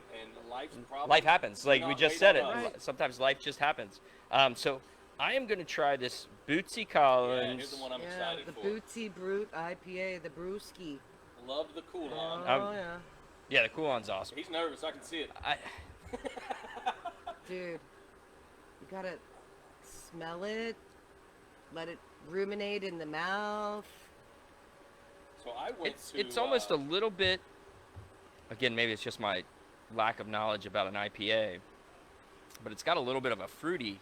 life's problems. life happens. Like we not just wait said on it. us. Right. Sometimes life just happens. So I am going to try this Bootsy Yeah, Collins. here's the one I'm Yeah, excited the for. Bootsy Brute IPA, the Brewski. Love the cool on. Oh, yeah. Yeah, the Cool On's awesome. He's nervous. I can see it. Dude, you gotta smell it, let it ruminate in the mouth. So I went It's to. almost a little bit. Again, maybe it's just my lack of knowledge about an IPA, but it's got a little bit of a fruity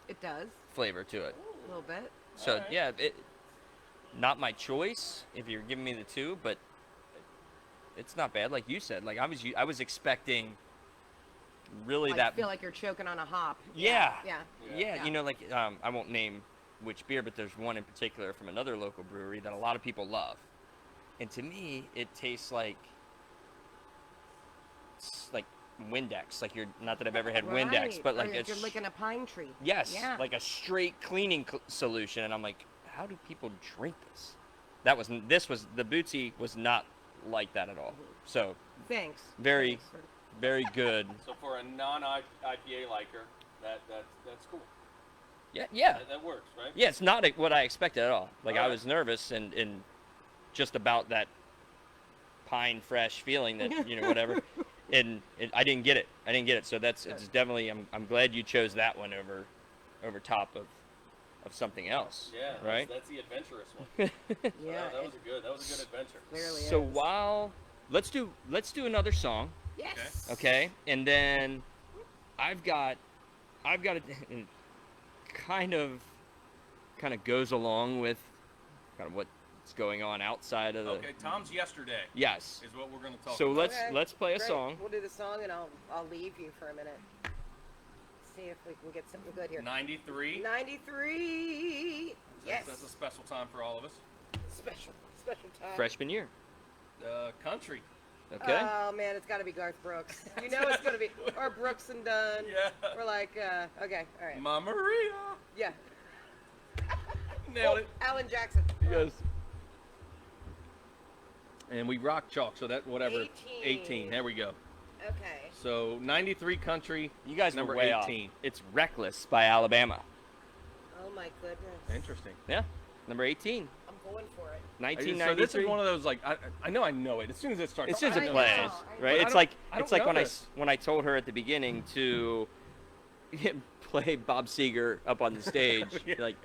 It does, flavor to it. a little bit. So Alright. yeah, not my choice if you're giving me the two, but it's not bad. Like you said, like I was expecting really Like, that. feel like you're choking on a hop. Yeah. Yeah. Yeah, Yeah. you know, like I won't name which beer, but there's one in particular from another local brewery that a lot of people love, and to me, it tastes like Windex. Like you're not that I've ever had Windex, Right. but Or like you're it's licking a pine tree. yes, Yeah. like a straight cleaning solution, and I'm like, how do people drink this? The Bootsy was not like that at all. So Thanks. Very- Thanks. very good. So for a non-IPA liker, that's cool. Yeah. That works, right? Yeah, it's not what I expected at all. Like I Alright. was nervous and just about that pine fresh feeling that whatever, and I didn't get it. So it's definitely I'm glad you chose that one over top of something else. Yeah. Right. That's the adventurous one. So Yeah. that was a good adventure. Clearly So is. while let's do another song, Yes. okay, and then I've got it kind of goes along with kind of what's going on outside of the Okay, Tom's yesterday yes. is what we're going to talk So about. let's play a Great. song. We'll do the song, and I'll leave you for a minute. See if we can get something good here. 93. 93. Yes. That's a special time for all of us. Special time. Freshman year. Country. Okay. Oh man, it's got to be Garth Brooks. You know it's gonna be or Brooks and Dunn. Yeah. We're like, okay, all right. Ma Maria. Yeah. Nailed it. Alan Jackson. yes. And we rock chalk, so that whatever. 18. There we go. Okay. So 93 country. You guys Number were way 18. off. It's Reckless by Alabama. Oh my goodness. Interesting. Yeah. Number 18. I'm going for it. 1993. So this is one of those like I know it as soon as it starts. As soon as I it know, plays, I right? know. It's I like don't when know this. I told her at the beginning to play Bob Seger up on the stage. Yeah. Like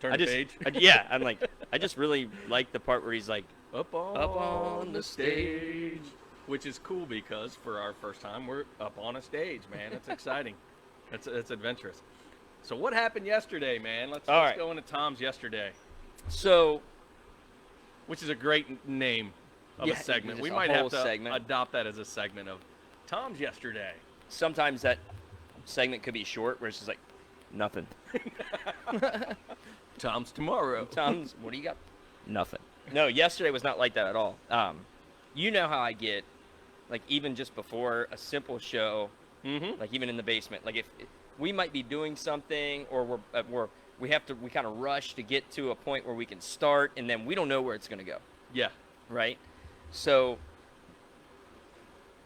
Turn I the just page. yeah, I'm like I just really like the part where he's like Up on the stage, which is cool because for our first time we're up on a stage, man. It's exciting. It's adventurous. So what happened yesterday, man? Let's right. go into Tom's yesterday, so. which is a great name of Yeah, a segment. just We a might whole have to segment. adopt that as a segment of Tom's yesterday. Sometimes that segment could be short, where it's just like nothing. Tom's tomorrow. Tom's, what do you got? Nothing. No, yesterday was not like that at all. You know how I get, like even just before a simple show, Mm-hmm. like even in the basement, like if we might be doing something or we kind of rush to get to a point where we can start, and then we don't know where it's gonna go, Yeah. right? So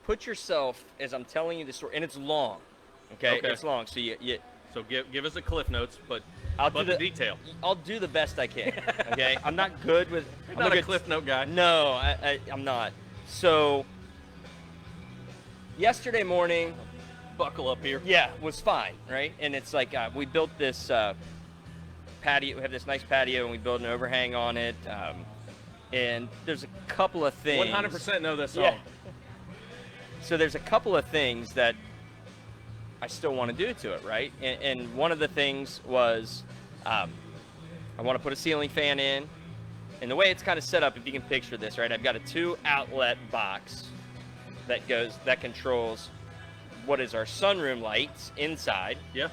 put yourself as I'm telling you the story, and it's long, okay? Okay. It's long, so you So give us a cliff notes, but I'll do the the detail. I'll do the best I can. Okay, I'm not good with. You're I'm not a good- cliff note guy. No, I'm not. So yesterday morning, buckle up here. Yeah, was fine, right? And it's like we built this patio. We have this nice patio, and we built an overhang on it. And there's a couple of things. 100% know this song. Yeah. So there's a couple of things that I still want to do to it, right? And one of the things was I want to put a ceiling fan in. And the way it's kind of set up, if you can picture this, right? I've got a 2-outlet box that controls what is our sunroom lights inside. Yeah.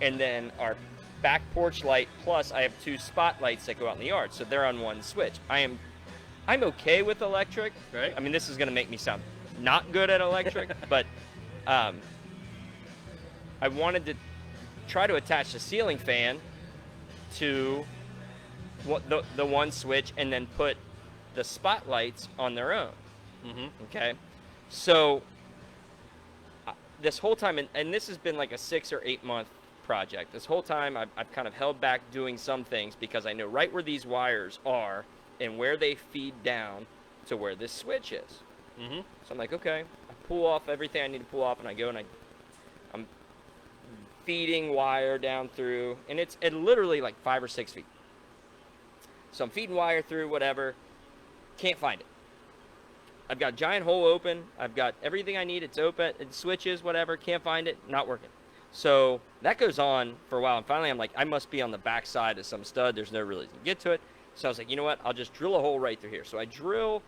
And then our back porch light, plus I have 2 spotlights that go out in the yard, so they're on one switch. I'm okay with electric. Right. I mean, this is going to make me sound not good at electric, but I wanted to try to attach the ceiling fan to the one switch and then put the spotlights on their own. Mm-hmm. Okay. So this whole time, and this has been like a 6 or 8 month project. This whole time I've kind of held back doing some things because I know right where these wires are and where they feed down to where this switch is. Mm-hmm. So I'm like, okay, I pull off everything I need to pull off, and I go and I'm feeding wire down through, and it's literally like 5 or 6 feet. So I'm feeding wire through, whatever, can't find it. I've got a giant hole open. I've got everything I need. It's open. It switches, whatever. Can't find it. Not working. So that goes on for a while. And finally, I'm like, I must be on the back side of some stud. There's no reason to get to it. So I was like, you know what? I'll just drill a hole right through here. So I drill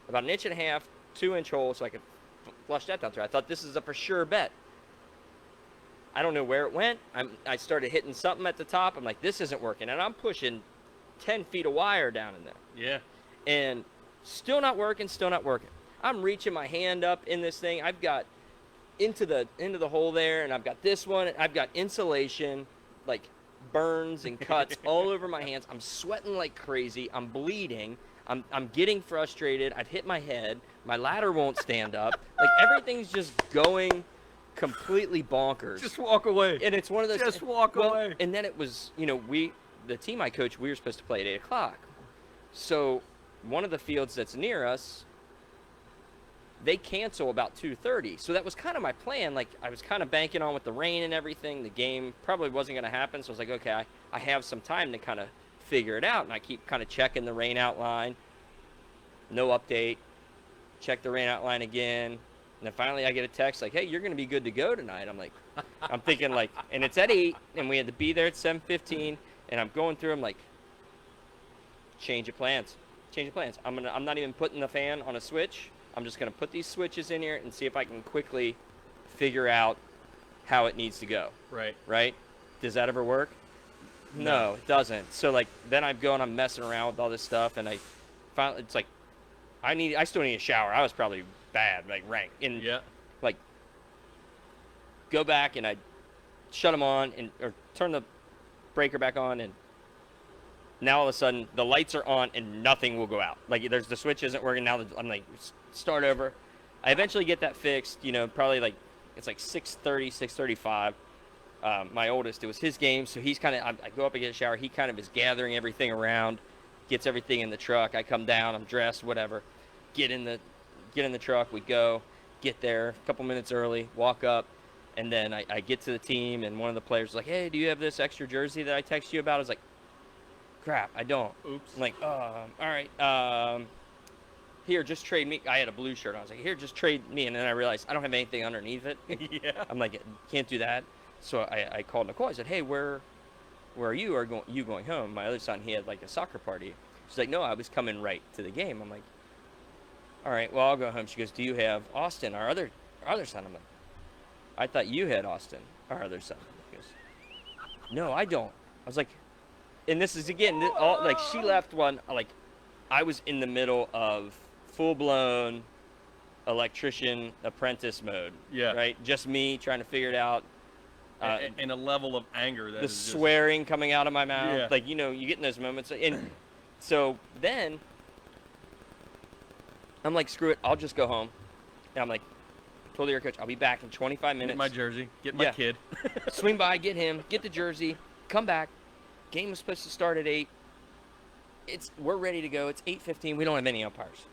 about 1.5 inch, 2-inch hole so I could flush that down through. I thought this is a for sure bet. I don't know where it went. I started hitting something at the top. I'm like, this isn't working. And I'm pushing 10 feet of wire down in there. Yeah. And still not working, still not working. I'm reaching my hand up in this thing. I've got into the hole there, and I've got this one. I've got insulation, like burns and cuts all over my hands. I'm sweating like crazy. I'm bleeding. I'm getting frustrated. I've hit my head. My ladder won't stand up. Like everything's just going completely bonkers. Just walk away. And it's one of those. Just walk away. And then it was, the team I coach, we were supposed to play at 8 o'clock. So one of the fields that's near us, they cancel about 2:30. So that was kind of my plan. Like I was kind of banking on with the rain and everything. The game probably wasn't going to happen. So I was like, okay, I have some time to kind of figure it out. And I keep kind of checking the rain outline. No update. Check the rain outline again. And then finally I get a text like, hey, you're going to be good to go tonight. I'm like, I'm thinking like, and it's at 8 and we had to be there at 7:15. And I'm going through, I'm like, change of plans. I'm not even putting the fan on a switch. I'm just going to put these switches in here and see if I can quickly figure out how it needs to go. Right? Does that ever work? No, it doesn't. So like then I'm going, I'm messing around with all this stuff, and I finally, it's like I still need a shower. I was probably bad, like rank. And like go back and I shut them on or turn the breaker back on, and now all of a sudden the lights are on and nothing will go out. Like the switch isn't working. Now I'm like, start over. I eventually get that fixed, probably like it's like 6:30, 6:35. My oldest, it was his game, so he's kind of, I go up and get a shower. He kind of is gathering everything around, gets everything in the truck. I come down, I'm dressed, whatever, get in the truck. We go, get there a couple minutes early, walk up, and then I get to the team, and one of the players is like, hey, do you have this extra jersey that I texted you about? I was like, crap, I don't. Oops. I'm like, all right, here, just trade me. I had a blue shirt on. I was like, here, just trade me. And then I realized I don't have anything underneath it. Yeah. I'm like, can't do that. So I called Nicole. I said, hey, where are you? Are you going home? My other son, he had like a soccer party. She's like, no, I was coming right to the game. I'm like, all right, well, I'll go home. She goes, do you have Austin, our other son? I'm like, I thought you had Austin, our other son. She goes, no, I don't. I was like, and this is again, like she left one, like I was in the middle of full-blown electrician apprentice mode. Yeah. Right? Just me trying to figure it out. And a level of anger that the is swearing coming out of my mouth. Yeah. Like, you get in those moments. And so then I'm like, screw it, I'll just go home. And I'm like, told the air coach, I'll be back in 25 minutes. Get my jersey, get my kid. Swing by, get him, get the jersey, come back. Game was supposed to start at 8. We're ready to go. It's 8:15. We don't have any umpires.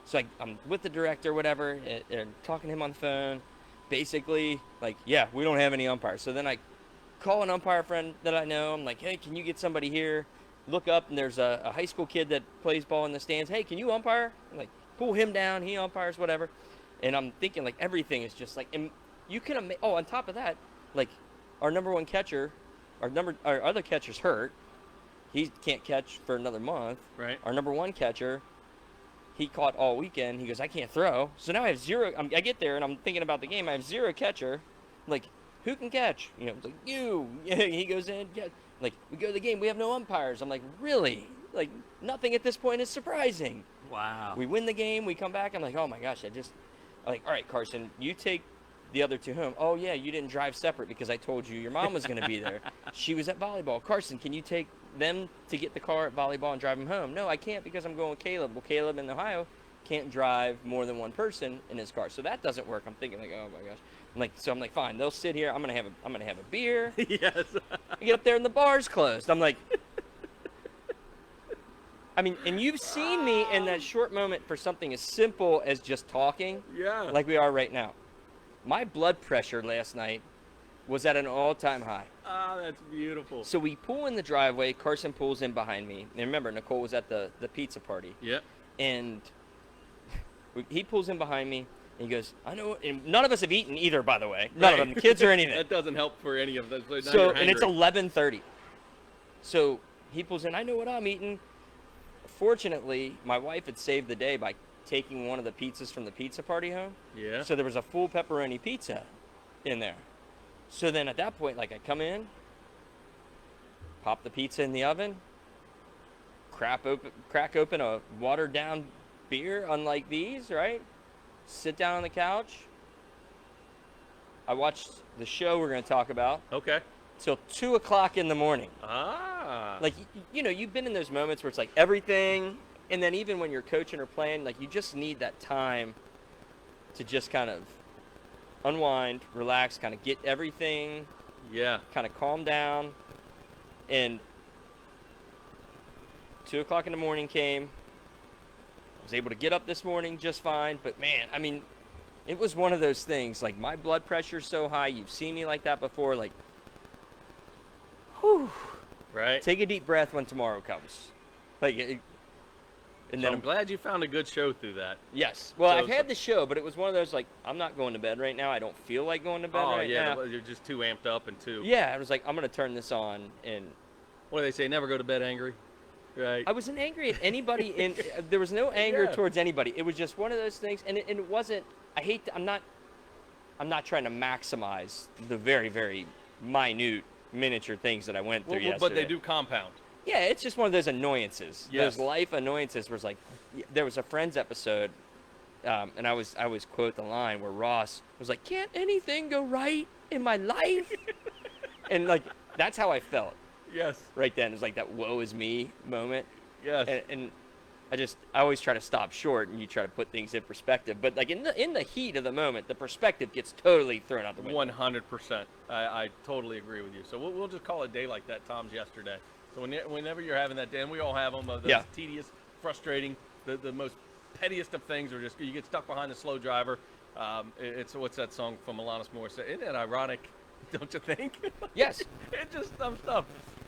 So I'm with the director, whatever, and talking to him on the phone. basically like, yeah, we don't have any umpires. So then I call an umpire friend that I know. I'm like, hey, can you get somebody here? Look up, and there's a high school kid that plays ball in the stands. Hey, can you umpire? I'm like, pull him down. He umpires, whatever. And I'm thinking, like, everything is just like, and you can, on top of that, like, our number one catcher, our other catcher's hurt. He can't catch for another month. Right. Our number one catcher, he caught all weekend. He goes, I can't throw. So now I have zero. I get there, and I'm thinking about the game. I have zero catcher. Like, who can catch? You know, it's like, you. He goes in. Yeah. Like, we go to the game. We have no umpires. I'm like, really? Like, nothing at this point is surprising. Wow. We win the game. We come back. I'm like, oh, my gosh. I'm like, all right, Carson, you take the other two home. Oh, yeah, you didn't drive separate because I told you your mom was going to be there. She was at volleyball. Carson, can you take them to get the car at volleyball and drive them home? No, I can't because I'm going with Caleb. Well, Caleb in Ohio can't drive more than one person in his car, so that doesn't work. I'm thinking like, oh my gosh. I'm like, fine, they'll sit here. I'm gonna have a beer. Yes. I get up there and the bar's closed. I'm like, I mean, and you've seen me in that short moment for something as simple as just talking, Yeah. like we are right now. My blood pressure last night was at an all-time high. Oh, that's beautiful. So we pull in the driveway. Carson pulls in behind me. And remember, Nicole was at the pizza party. Yep. And he pulls in behind me. And he goes, I know. And none of us have eaten either, by the way. None of them, the kids or anything. That doesn't help for any of us. So, and it's 11:30. So he pulls in. I know what I'm eating. Fortunately, my wife had saved the day by taking one of the pizzas from the pizza party home. Yeah. So there was a full pepperoni pizza in there. So then at that point, like, I come in, pop the pizza in the oven, crack open a watered down beer, unlike these, right? Sit down on the couch. I watched the show we're going to talk about Okay. till 2 o'clock in the morning. Ah. Like, you know, you've been in those moments where it's like everything, and then even when you're coaching or playing, like, you just need that time to just kind of unwind, relax, kind of get everything, Yeah. kind of calm down. And 2 o'clock in the morning came. I was able to get up this morning just fine, but man, I mean, it was one of those things, like, my blood pressure's so high. You've seen me like that before, like, whew. Right. Take a deep breath when tomorrow comes. Like, and So then I'm glad you found a good show through that. yes. Well, So- I've had the show, but it was one of those, like, I'm not going to bed right now. I don't feel like going to bed Oh right yeah, now. you're just too amped up and too. Yeah, I was like, I'm going to turn this on. And What do they say? Never go to bed angry. Right. I wasn't angry at anybody. There was no anger Yeah. towards anybody. It was just one of those things. And it wasn't, I'm not trying to maximize the very, very minute miniature things that I went through yesterday. But they do compound. Yeah, it's just one of those annoyances. Yes. Those life annoyances where it's like, there was a Friends episode, and I always quote the line where Ross was like, can't anything go right in my life? And like, that's how I felt Yes. right then. It was like that woe is me moment. Yes. And I always try to stop short and you try to put things in perspective. But like in the heat of the moment, the perspective gets totally thrown out the window. 100%. I totally agree with you. So we'll just call it a day like that Tom's yesterday. So whenever you're having that day, and we all have them, those Yeah. tedious, frustrating, the most pettiest of things are just you get stuck behind the slow driver. It's what's that song from Alanis Morissette? Isn't it ironic? Don't you think? Yes. It's just dumb stuff.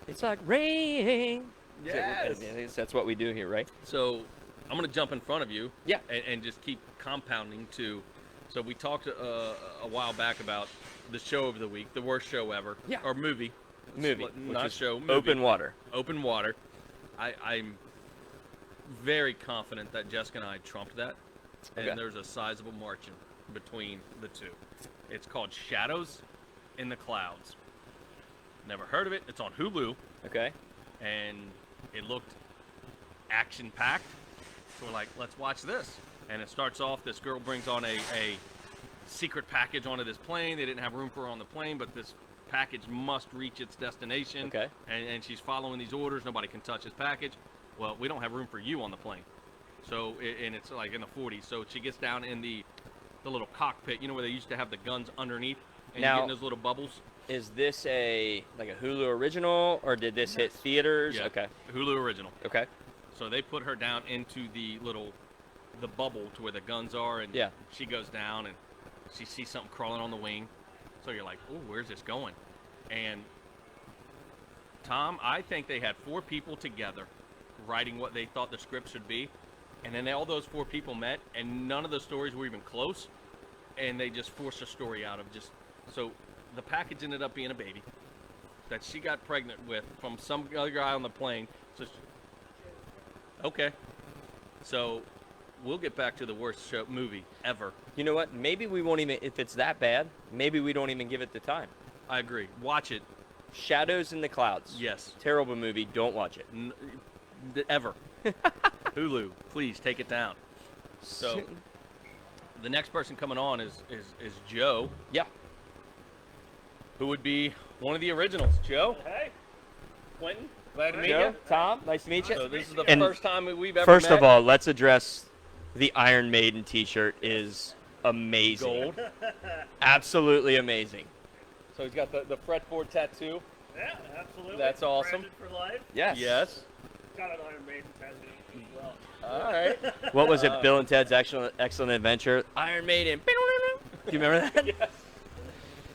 It's like rain. Yes. That's what we do here, right? So I'm going to jump in front of you. Yeah. And just keep compounding to. So we talked a while back about the show of the week, the worst show ever. Yeah. Or movie. Movie. Not which is show. Movie. Open water. Open water. I'm very confident that Jessica and I trumped that. Okay. And there's a sizable margin between the two. It's called Shadows in the Clouds. Never heard of it. It's on Hulu. Okay. And it looked action-packed. So we're like, let's watch this. And it starts off, this girl brings on a secret package onto this plane. They didn't have room for her on the plane, but this package must reach its destination. Okay. And she's following these orders. Nobody can touch this package. Well, we don't have room for you on the plane. So, and it's like in the 40s. So she gets down in the little cockpit, you know, where they used to have the guns underneath. And Now- you get in those little bubbles. Is this a Hulu original or did this hit theaters? Yeah. Okay. Hulu original. Okay. So they put her down into the bubble to where the guns are, and Yeah. she goes down, and she sees something crawling on the wing. So you're like, oh, where's this going? And Tom, I think they had 4 people together writing what they thought the script should be. And then all those 4 people met, and none of the stories were even close. And they just forced a story out of just. So the package ended up being a baby that she got pregnant with from some other guy on the plane. So okay. So we'll get back to the worst movie ever. You know what? Maybe we won't even, if it's that bad, maybe we don't even give it the time. I agree. Watch it. Shadows in the Clouds. Yes. Terrible movie. Don't watch it. Ever. Hulu, please take it down. So the next person coming on is Joe, Yeah. who would be one of the originals. Joe, Hey, Quentin. glad to meet Joe, you. Tom, nice to meet you. So this is the And first time we've ever First met. of all, let's address the Iron Maiden t-shirt is amazing. Gold. Absolutely amazing. So he's got the fretboard tattoo. Yeah, absolutely. That's awesome. Branded for life. Yes. Yes. Got an Iron Maiden tattoo as well. All right. What was it? Bill and Ted's Excellent Adventure. Iron Maiden. Do you remember that? Yes.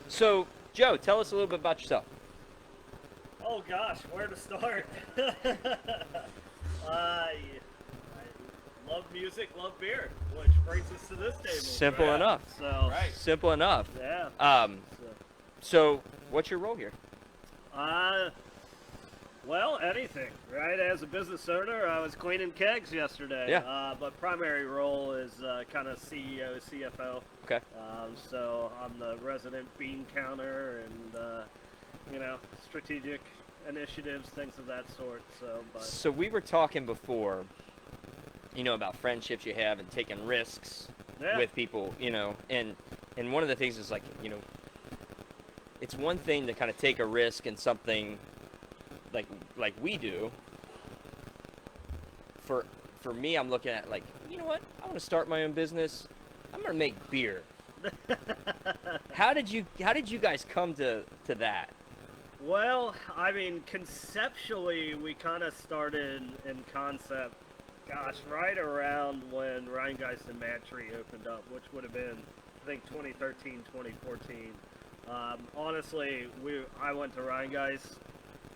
So, Joe, tell us a little bit about yourself. Oh gosh, where to start? I love music, love beer, which brings us to this table. Simple Right. enough. So, Right. Simple enough. yeah. So, what's your role here? Well, anything, right? As a business owner, I was cleaning kegs yesterday. Yeah. But primary role is kind of CEO, CFO. Okay. So I'm the resident bean counter and, strategic initiatives, things of that sort. So we were talking before, about friendships you have and taking risks Yeah. with people, and one of the things is like, it's one thing to kind of take a risk in something like we do. For me, I'm looking at like, you know what? I want to start my own business. I'm gonna make beer. How did you guys come to that? Well, I mean, conceptually, we kind of started in concept, gosh, right around when Ryan Geist and Mad Tree opened up, which would have been, I think, 2013, 2014. Honestly, I went to Ryan Geist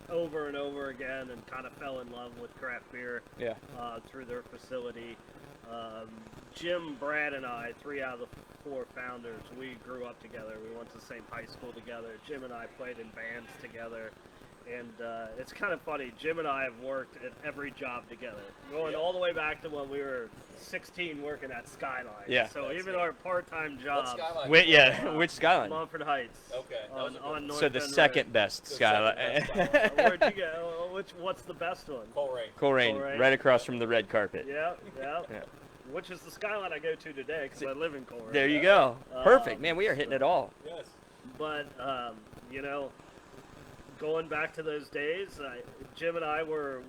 over and over again and kind of fell in love with craft beer Yeah. through their facility. Jim, Brad, and I, 3 out of the 4 founders, we grew up together. We went to the same high school together. Jim and I played in bands together. And it's kind of funny. Jim and I have worked at every job together, going all the way back to when we were 16 working at Skyline. Yeah. So even our part-time job, Which Skyline? Mumford Heights. Okay, that was a good On North So the Bend second best The Skyline. second best Where'd you go? What's the best one? Coleraine. Coleraine, Coleraine. right across from the red carpet. Yeah, yeah. Yeah. Which is the Skyline I go to today because I live in Coleraine. There you go. Perfect, man. We are hitting it all. Yes. But, going back to those days, Jim and I were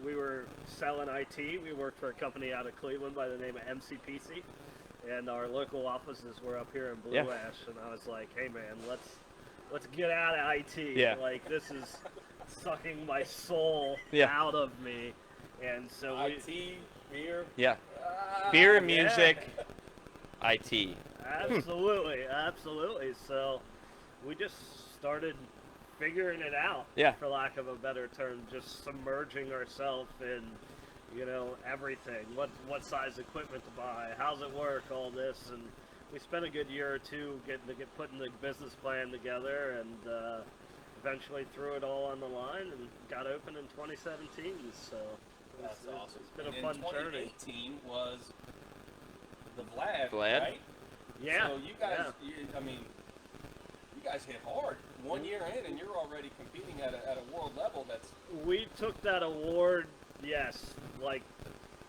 selling IT. We worked for a company out of Cleveland by the name of MCPC, and our local offices were up here in Blue Yeah. Ash. And I was like, "Hey, man, let's get out of IT. Yeah. Like this is sucking my soul Yeah. out of me." And so we, beer. Yeah. Beer and yeah. music, IT. absolutely, absolutely. So we just started figuring it out, Yeah. for lack of a better term, just submerging ourselves in, everything. What size equipment to buy, how's it work, all this, and we spent a good year or two putting the business plan together, and eventually threw it all on the line and got open in 2017. So That's awesome. It's been a And fun in journey. 2018 was the Vlad, Vlad? right? Yeah. So you guys, yeah. you guys hit hard 1 year in, and you're already competing at a world level. That's We took that award, yes, like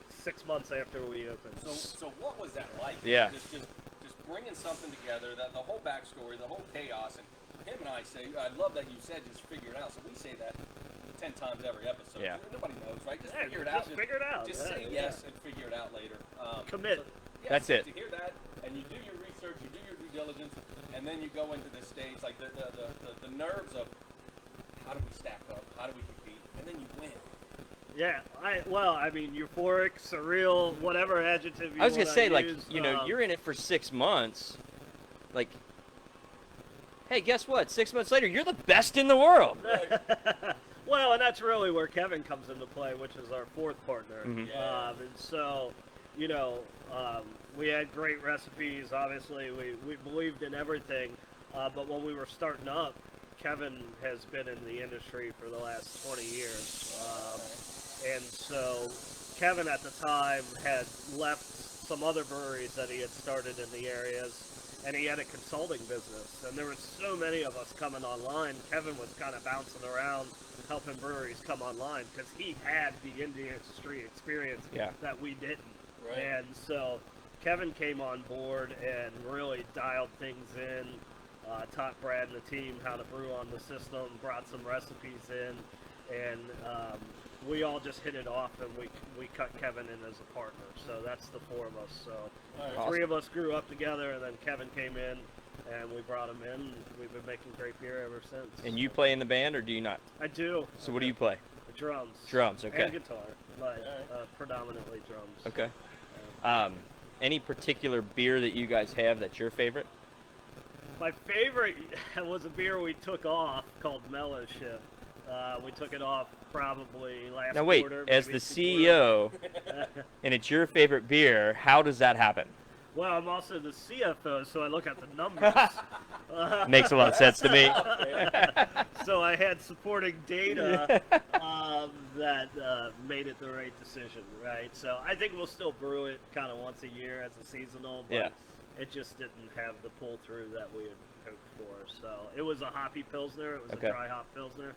6 months after we opened. so. What was that like? Yeah. Just bringing something together. The whole backstory, the whole chaos, and him and I say, I love that you said just figure it out. So we say that 10 times every episode. Yeah. Nobody knows, right? Just Yeah, figure it out. just figure it out. Just Yeah, say yeah. yes and figure it out later. Commit. So, yes, That's it. To hear that, and you do your research, you do your due diligence, and then you go into this stage, like the nerves of how do we stack up, how do we compete, and then you win. Yeah, euphoric, surreal, whatever adjective you I was gonna wanna say, like, use, you're in it for 6 months. Like, hey, guess what? 6 months later, you're the best in the world. Well, and that's really where Kevin comes into play, which is our fourth partner. Mhm. And so, we had great recipes. Obviously, we believed in everything. But when we were starting up, Kevin has been in the industry for the last 20 years. And so Kevin at the time had left some other breweries that he had started in the areas, and he had a consulting business. And there were so many of us coming online. Kevin was kind of bouncing around helping breweries come online because he had the industry experience that we didn't. Right. And so Kevin came on board and really dialed things in, taught Brad and the team how to brew on the system, brought some recipes in, and we all just hit it off, and we cut Kevin in as a partner. So that's the four of us. So Right. three of us grew up together, and then Kevin came in, and we brought him in. And we've been making great beer ever since. And you play in the band, or do you not? I do. So what do you play? Drums. Drums, okay. And guitar, but predominantly drums. Okay. Any particular beer that you guys have that's your favorite? My favorite was a beer we took off called Mellowship. We took it off probably last Now wait, quarter. as maybe the two quarters. CEO, and it's your favorite beer, how does that happen? Well, I'm also the CFO, so I look at the numbers. Makes a lot of sense to me. So I had supporting data that made it the right decision, right? So I think we'll still brew it kind of once a year as a seasonal, but Yeah. it just didn't have the pull-through that we had hoped for. So it was a hoppy Pilsner. It was Okay. a dry hop Pilsner,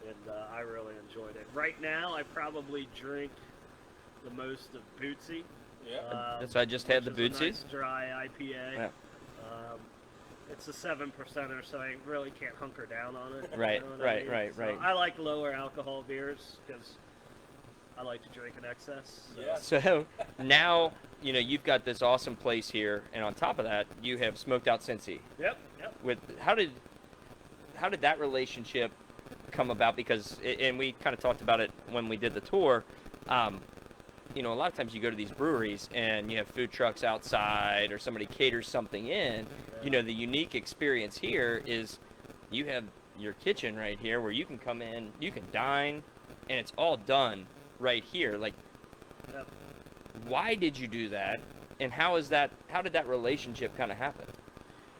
and I really enjoyed it. Right now, I probably drink the most of Bootsy. Yeah. So I just had the which is a Bootsies. nice dry IPA. Yeah. It's a 7%er, so I really can't hunker down on it. Right, you know what I right, mean? right, So right. I like lower alcohol beers because I like to drink in excess. So. Yeah. So now, you've got this awesome place here, and on top of that, you have Smoked Out Cincy. Yep. How did that relationship come about? Because, and we kind of talked about it when we did the tour. A lot of times you go to these breweries and you have food trucks outside, or somebody caters something in. The unique experience here is you have your kitchen right here where you can come in, you can dine, and it's all done right here. Like, Yep. why did you do that? And how did that relationship kind of happen?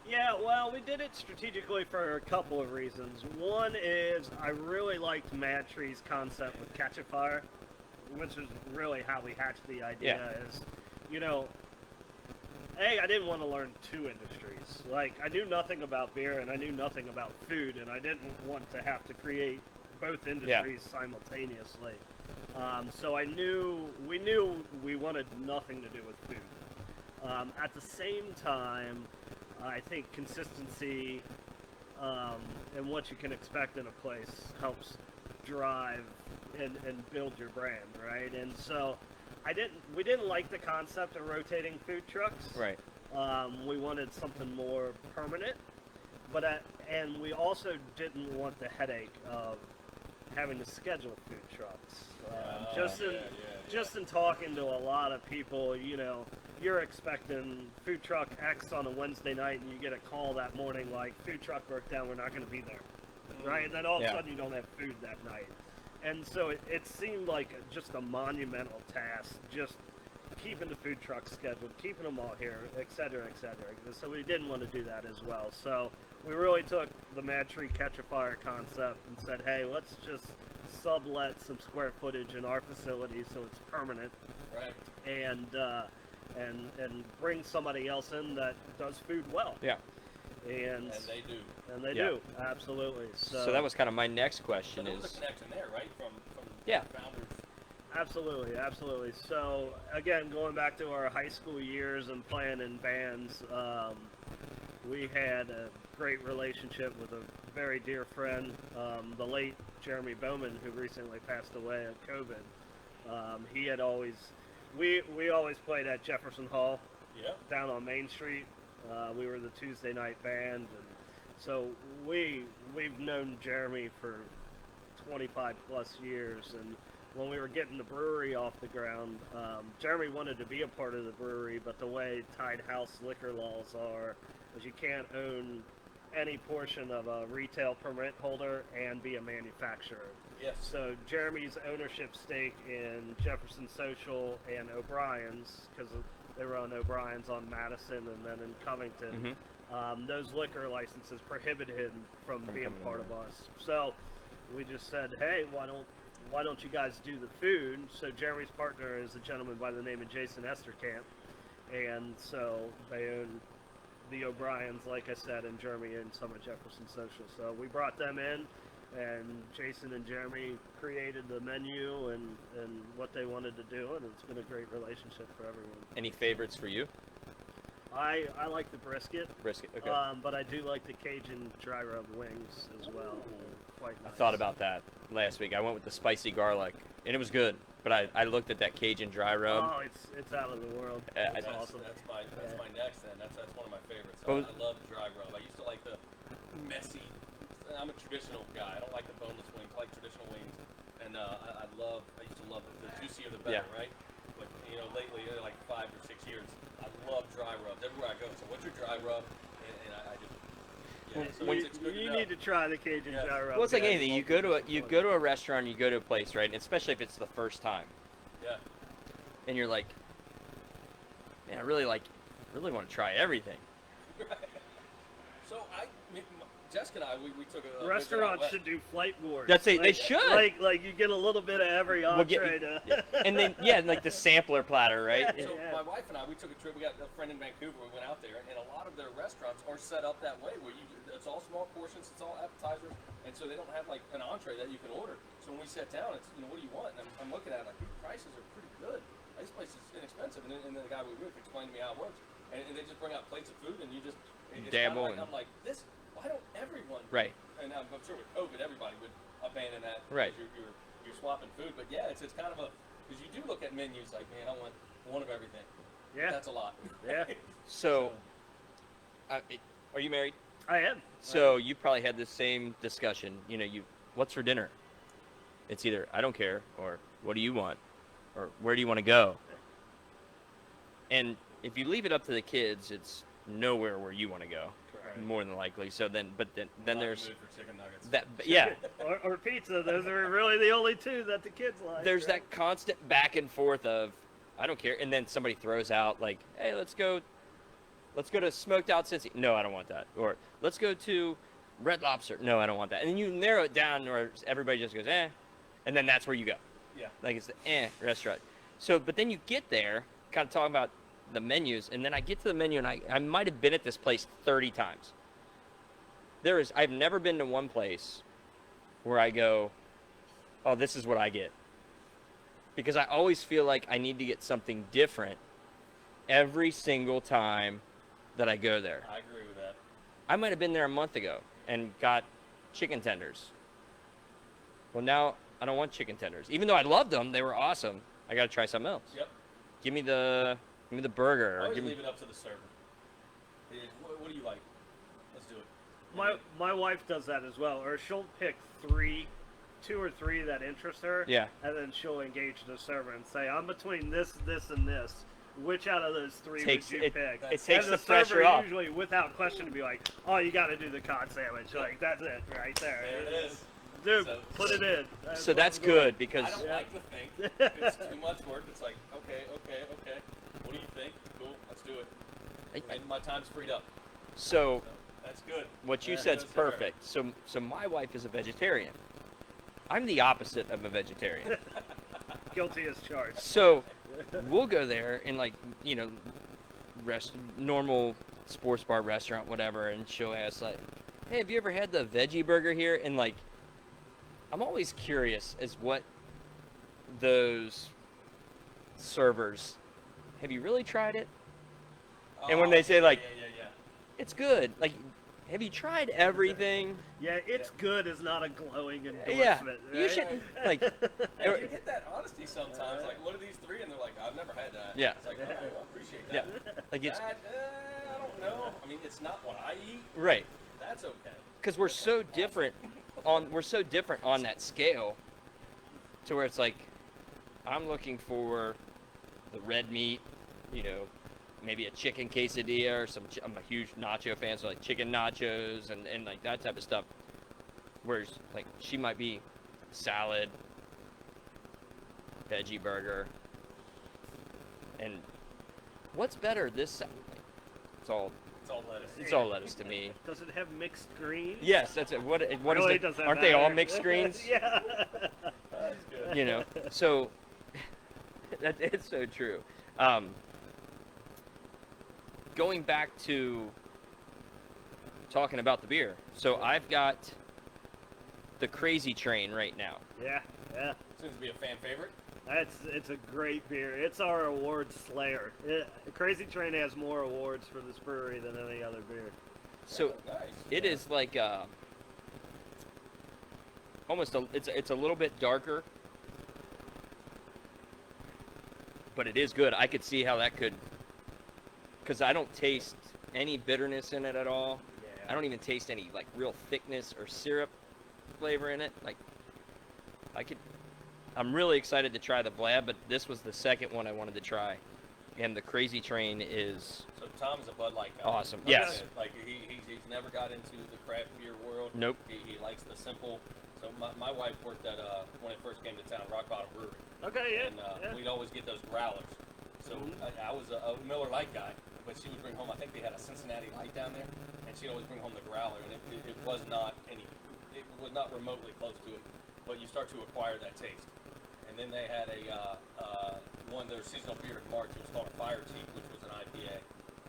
Yeah, well, we did it strategically for a couple of reasons. One is I really liked Matt Tree's concept with Catch a Fire, which is really how we hatched the idea. Is, I didn't want to learn two industries. Like, I knew nothing about beer and I knew nothing about food, and I didn't want to have to create both industries simultaneously. So we knew we wanted nothing to do with food. At the same time, I think consistency and what you can expect in a place helps drive and build your brand, right? And so we didn't like the concept of rotating food trucks. Right. We wanted something more permanent, and we also didn't want the headache of having to schedule food trucks. Just in talking to a lot of people, you're expecting food truck X on a Wednesday night, and you get a call that morning like, food truck broke down, we're not going to be there, right? And then all of a sudden you don't have food that night. And so it seemed like just a monumental task, just keeping the food trucks scheduled, keeping them all here, et cetera, et cetera. So we didn't want to do that as well. So we really took the Mad Tree Catch a Fire concept and said, hey, let's just sublet some square footage in our facility so it's permanent. Right. And bring somebody else in that does food well. Yeah. And they do. And they Yeah. do, absolutely. So that was kind of my next question There was is, a connection there, right? From Yeah. founders. Absolutely. So again, going back to our high school years and playing in bands, we had a great relationship with a very dear friend, the late Jeremy Bowman, who recently passed away of COVID. He had always, we always played at Jefferson Hall Yep. down on Main Street. We were the Tuesday night band, and so we've known Jeremy for 25 plus years. And when we were getting the brewery off the ground, Jeremy wanted to be a part of the brewery, but the way Tide House liquor laws are, is you can't own any portion of a retail permit holder and be a manufacturer. Yes. So Jeremy's ownership stake in Jefferson Social and O'Brien's, because they were on O'Brien's on Madison and then in Covington, those liquor licenses prohibited him from being coming part over. of us. So we just said, hey, why don't you guys do the food? So Jeremy's partner is a gentleman by the name of Jason Esterkamp, and so they own the O'Brien's, like I said, and Jeremy and some of Jefferson Social. So we brought them in, and Jason and Jeremy created the menu and what they wanted to do, and it's been a great relationship for everyone. Any favorites for you? I like the brisket, Brisket. Okay. but I do like the Cajun dry rub wings as well. Quite I nice. thought about that last week. I went with the spicy garlic, and it was good. But I looked at that Cajun dry rub. Oh, it's out of the world. Yeah, It's I- awesome. That's my next then. That's one of my favorites. What was- I love dry rub. I used to like the messy. I'm a traditional guy. I don't like the boneless wings. I like traditional wings, and I used to love the juicier the better, Yeah. right? But lately, like 5 or 6 years, I love dry rubs everywhere I go. So what's your dry rub? And I just so it's good You to know. need to try the Cajun Yeah. dry rub. Well, it's like guys. anything. You go to a restaurant, you go to a place, right? And especially if it's the first time, Yeah. and you're like, man, I really want to try everything. So Jessica and I, we took a Restaurants visit out should do flight boards. That's it, they should. Like you get a little bit of every We'll get- entree to. And then like the sampler platter, right? west. So Yeah. my wife and I, we took a trip. We got a friend in Vancouver. We went out there, and a lot of their restaurants are set up that way, where it's all small portions, it's all appetizers, and so they don't have like an entree that you can order. So when we sat down, it's what do you want? And I'm looking at it like these prices are pretty good. This place is inexpensive, and then the guy we were with explained to me how it works, and they just bring out plates of food, and you just it's Dabble kinda like, in. I'm like this. Why don't everyone? Right. And I'm sure with COVID, everybody would abandon that. Right. Because you're swapping food, but yeah, it's kind of a because you do look at menus like, man, I want one of everything. Yeah. That's a lot. Yeah. So, are you married? I am. So you probably had the same discussion. What's for dinner? It's either I don't care, or what do you want, or where do you want to go? And if you leave it up to the kids, it's nowhere where you want to go, Correct. more than likely. So then Not there's good for chicken nuggets. that. Yeah, Or pizza. Those are really the only two that the kids like. there's right? that constant back and forth of I don't care, and then somebody throws out like, hey, let's go to Smoked Out Cincy. No, I don't want that. Or let's go to Red Lobster. No, I don't want that. And then you narrow it down, or everybody just goes, eh, and then that's where you go. Yeah. Like it's the restaurant. So, but then you get there, kind of talking about the menus, and then I get to the menu, and I might have been at this place 30 times. I've never been to one place where I go, oh, this is what I get. Because I always feel like I need to get something different every single time that I go there. I agree with that. I might have been there a month ago and got chicken tenders. Well, now I don't want chicken tenders. Even though I loved them, they were awesome. I got to try something else. Yep. Give me the burger. I Or always give me, leave it up to the server. What do you like? Let's do it. My wife does that as well, or she'll pick two or three that interest her. Yeah. And then she'll engage the server and say, "I'm between this, this, and this. Which out of those three Takes- would you it- pick?" it takes and the the pressure server off. usually, without question, to be like, "Oh, you got to do the cod sandwich. Like that's it, right there. There it is. Dude, So- put it in." so that's what I'm doing. good because I don't Yeah. like to think. It's too much work. It's like, okay. What do you think? Cool. Let's do it. And my time's freed up. so So that's good. what you Yeah, said's that's all right. perfect. So my wife is a vegetarian. I'm the opposite of a vegetarian. Guilty as charged. So we'll go there and normal sports bar restaurant, whatever, and she'll ask like, hey, have you ever had the veggie burger here? And like, I'm always curious as what those servers, have you really tried it? And when they say, like- yeah. It's good. Like, have you tried everything? Yeah, it's good is not a glowing endorsement. Yeah, right? you should like. And you get that honesty sometimes. Like, what are these three? And they're like, I've never had that. Yeah. It's like, okay, well, I appreciate Yeah, that. like it's That, I don't know. I mean, it's not what I eat. right. That's okay. Because we're so different on that scale to where it's like I'm looking for the red meat, maybe a chicken quesadilla or some. I'm a huge nacho fan, so like chicken nachos and like that type of stuff. Whereas like she might be salad, veggie burger, and what's better this Saturday? It's all lettuce. it's all lettuce to me. Does it have mixed greens? Yes, that's it. What Really, is does it? that Aren't they all matter? mixed greens? Yeah. That's good. You know, so it's so true. Going back to talking about the beer, so I've got the Crazy Train right now. Yeah. Seems to be a fan favorite. It's a great beer. It's our award slayer. Crazy Train has more awards for this brewery than any other beer. So Nice. it is like it's a little bit darker, but it is good. I could see how that could, because I don't taste any bitterness in it at all. Yeah. I don't even taste any like real thickness or syrup flavor in it. Like I'm really excited to try the Blab, but this was the second one I wanted to try, and the Crazy Train is So Tom's a Bud Light guy. awesome. Okay. Yes. Like he's never got into the craft beer world. Nope. He likes the simple. So my wife worked at when it first came to town, Rock Bottom Brewery, Okay, and yeah. we'd always get those growlers. So Mhm. I was a Miller Lite guy, but she would bring home. I think they had a Cincinnati Light down there, and she'd always bring home the growler, and it was not remotely close to it. But you start to acquire that taste. And then they had one of their seasonal beer in March. It was called a Fire Chief, which was an IPA,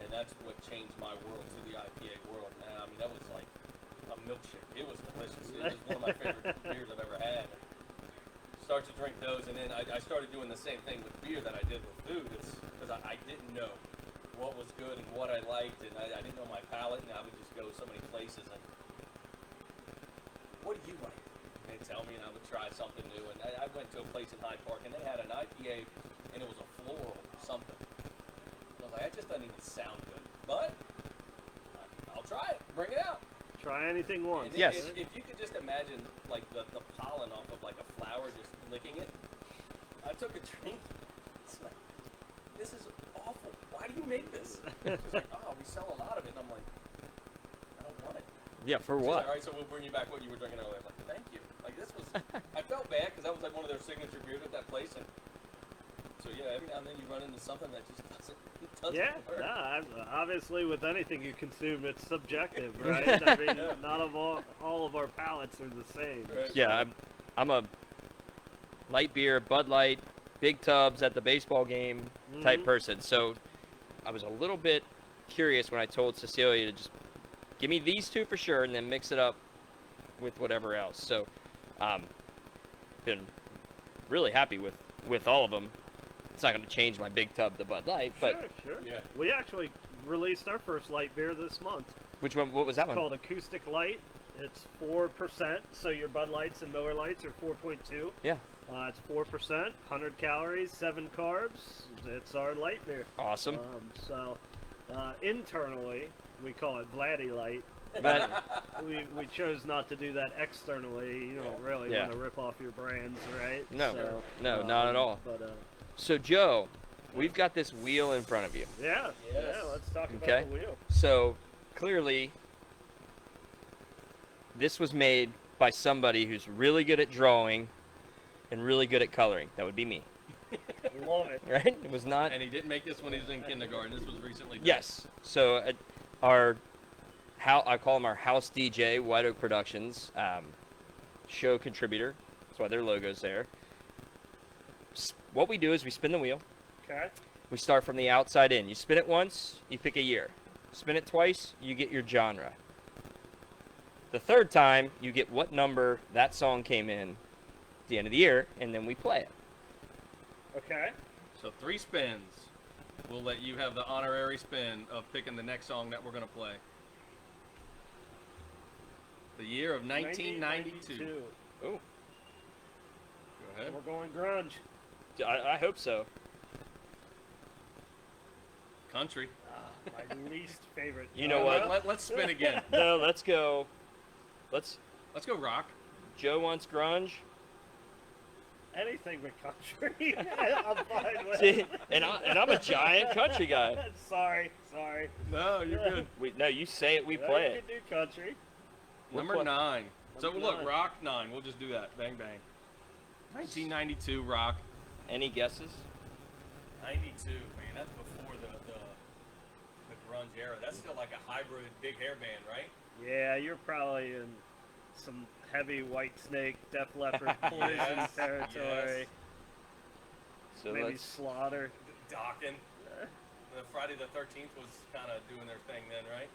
and that's what changed my world to the IPA world. Man, I mean that was like a milkshake. It was delicious. It was one of my favorite beers I've ever had. Start to drink those, and then I started doing the same thing with beer that I did with food. It's because I didn't know what was good and what I liked, and I didn't know my palate, and I would just go so many places. And what do you like? They'd tell me, and I would try something new. And I went to a place in Hyde Park, and they had an IPA, and it was a floral something. And I was like, that just doesn't even sound good, but I'll try it. Bring it out. Try anything once. And Yes. If you could just imagine, like the pollen off of like a flower, just licking it. I took a drink. It's like, this is awful. Why do you make this? She's like, oh, we sell a lot of it. And I'm like, I don't want it. Yeah, for She's what? like, all right, so we'll bring you back what you were drinking earlier. I'm like, thank you. Like this was, I felt bad because that was like one of their signature beers at that place, and so yeah, every now and then you run into something that just doesn't Yeah, work. obviously with anything you consume, it's subjective, right? I mean, not all of our palates are the same. Right. Yeah, I'm a light beer, Bud Light, big tubs at the baseball game type Mhm. person. So I was a little bit curious when I told Cecilia to just give me these two for sure, and then mix it up with whatever else. So, been really happy with all of them. It's not going to change my big tub to Bud Light, but Sure. Yeah. We actually released our first light beer this month. which one? What was that It's one? called Acoustic Light. It's 4%, so your Bud Lights and Miller Lights are 4.2. Yeah, It's 4%, 100 calories, 7 carbs. It's our light beer. awesome. Internally, we call it Vladdy Light. But We chose not to do that externally. You don't really Yeah. want to rip off your brands, right? No. So, No, not at all. But so Joe, we've got this wheel in front of you. yeah, Yes. yeah. Let's talk Okay. about the wheel. So clearly, this was made by somebody who's really good at drawing and really good at coloring. That would be me, Love it. right? It was not. And he didn't make this when he was in kindergarten. This was recently done. Yes. So I call him our house DJ, White Oak Productions, show contributor. That's why their logo's there. What we do is we spin the wheel. Okay. We start from the outside in. You spin it once, you pick a year. Spin it twice, you get your genre. The third time, you get what number that song came in at the end of the year, and then we play it. Okay. So 3 spins. We'll let you have the honorary spin of picking the next song that we're going to play. The year of 1992. Oh, Go ahead. We're going grunge. I hope so. Country. My least favorite. You know what? Let's spin again. No, let's go. Let's go rock. Joe wants grunge. Anything but country. I'm fine with. See, and I'm a giant country guy. Sorry. No, you're good. No, you say it, we Yeah, play you it. can do country. Number 9. So Number look, 9. rock 9. We'll just do that. Bang bang. 1992 rock. Any guesses? 92, man. That's before the grunge era. That's still like a hybrid big hair band, right? Yeah, you're probably in some heavy White Snake, Def Leppard, Poison Yes, territory. yes. So Maybe let's Slaughter. Dokken. The Friday the 13th was kind of doing their thing then, right?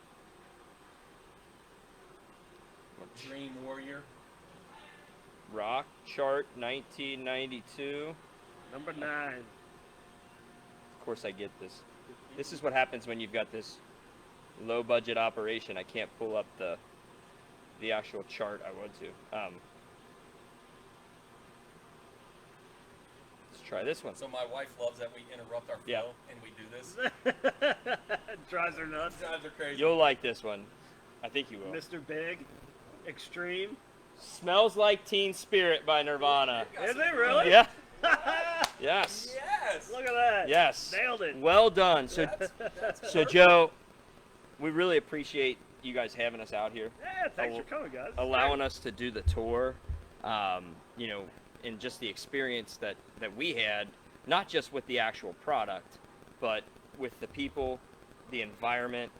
Dream Warrior. rock chart 1992. Number 9. Of course, I get this. This is what happens when you've got this low budget operation. I can't pull up the actual chart I want to. Let's try this one. So my wife loves that we interrupt our flow Yeah. and we do this. Drives her nuts. Drives her crazy. You'll like this one. I think you will. Mr. Big. Extreme. Smells Like Teen Spirit by Nirvana. Is it really? Yeah. Yes. Yes. Look at that. Yes. Nailed it. Well done. So, That's so Joe, we really appreciate you guys having us out here, Yeah, thanks for coming, guys. allowing us to do the tour. You know, and just the experience that we had, not just with the actual product, but with the people, the environment,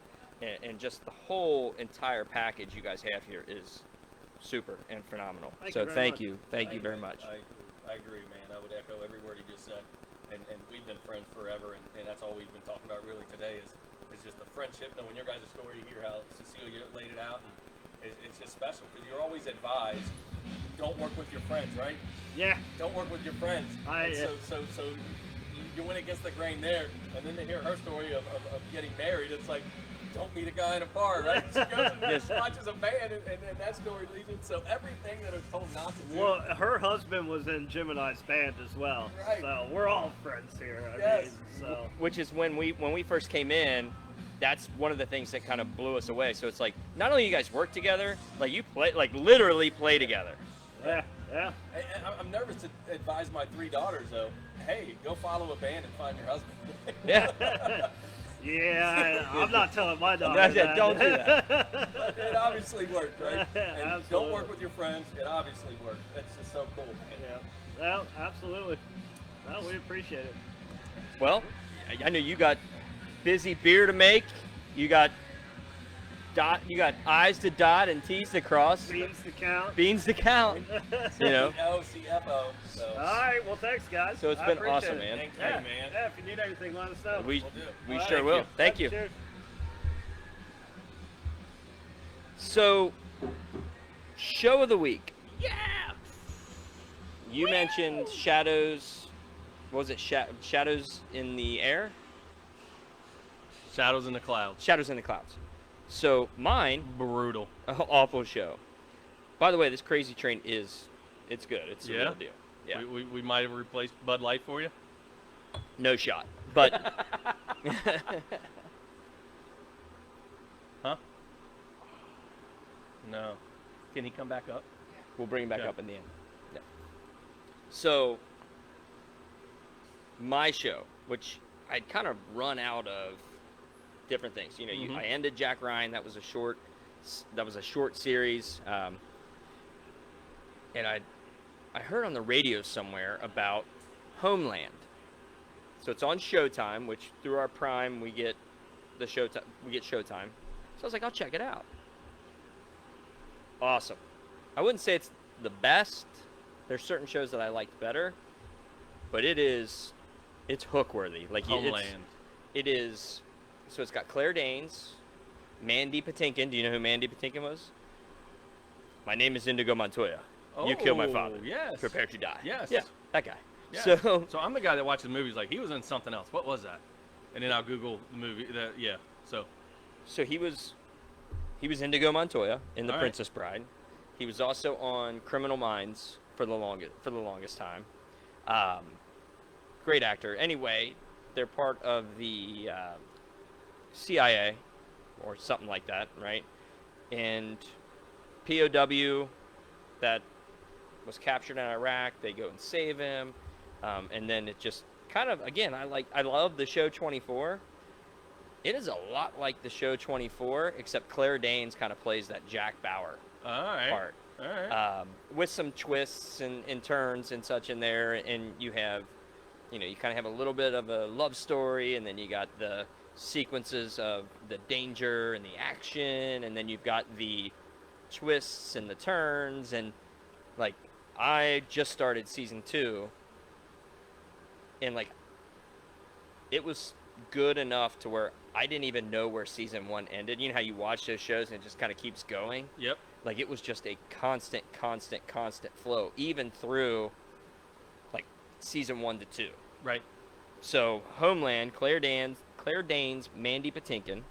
and just the whole entire package you guys have here is super and phenomenal. Thank So you very thank much. you. Thank you very much. I agree, man. I would echo every word he just said. And we've been friends forever, and that's all we've been talking about really today is just the friendship. And when your guys' story, you hear how Cecilia laid it out, and it's just special because you're always advised, don't work with your friends, right? Yeah. Don't work with your friends. I- And so you went against the grain there, and then to hear her story of getting married, it's like, don't meet a guy in a bar, right? She goes and Yes. watches a band, and that story leads it. So everything that is told not to do. Well, her husband was in Gemini's band as well. Right. So we're all friends here. I Yes. mean, so. Which is when we first came in, that's one of the things that kind of blew us away. So it's like, not only you guys work together, like you play, like literally play together. Yeah. And I'm nervous to advise my 3 daughters, though. Hey, go follow a band and find your husband. Yeah. Yeah, I'm not telling my daughter That's it, that. don't do that. But it obviously worked, right? And don't Absolutely. work with your friends. It obviously worked. That's just so cool, man. Yeah. Well, absolutely. Well, we appreciate it. Well, I know you got busy beer to make. You got I's to dot and T's to cross. Beans to count. Beans to count. You know. CFO. So. All right. Well, thanks, guys. So it's I been appreciate awesome, it. man. Thank you, Yeah. man. Yeah. If you need anything, let us know. We Will do. we All sure right. will. Thank you. Cheers. So, show of the week. Yeah. You mentioned Shadows. What was it? Shadows in the Air. Shadows in the Clouds. Shadows in the Clouds. So mine, Brutal. awful show. By the way, this Crazy Train it's good. It's the Yeah? real deal. Yeah. We might have replaced Bud Light for you. No shot. But Huh? No. Can he come back up? we'll bring him back Okay. up in the end. Yeah. So my show, which I'd kind of run out of different things. You know, Mhm. I ended Jack Ryan. That was a short series. And I heard on the radio somewhere about Homeland. So it's on Showtime, which through our Prime we get Showtime. So I was like, I'll check it out. Awesome. I wouldn't say it's the best. There's certain shows that I liked better, but it's hook worthy. Like Homeland. it is. So it's got Claire Danes, Mandy Patinkin. Do you know who Mandy Patinkin was? My name is Indigo Montoya. You killed my father. Yes. Prepare to die. Yes. Yeah, that guy. Yes. So So I'm the guy that watches movies like he was in something else. What was that? And then I'll Google the movie. So he was Indigo Montoya in The All right. Princess Bride. He was also on Criminal Minds for the longest time. Great actor. Anyway, they're part of the CIA or something like that, right? And POW, that was captured in Iraq. They go and save him, and then it just kind of, again, I love the show 24. It is a lot like the show 24, except Claire Danes kind of plays that Jack Bauer All right. part, All right. with some twists and turns and such in there, and you have, you kind of have a little bit of a love story, and then you got the sequences of the danger and the action, and then you've got the twists and the turns, and like, I just started season 2, and like, it was good enough to where I didn't even know where season 1 ended. You know how you watch those shows and it just kind of keeps going? Yep. Like, it was just a constant flow, even through like season 1 to 2. Right. So Homeland, Claire Danes, Mandy Patinkin.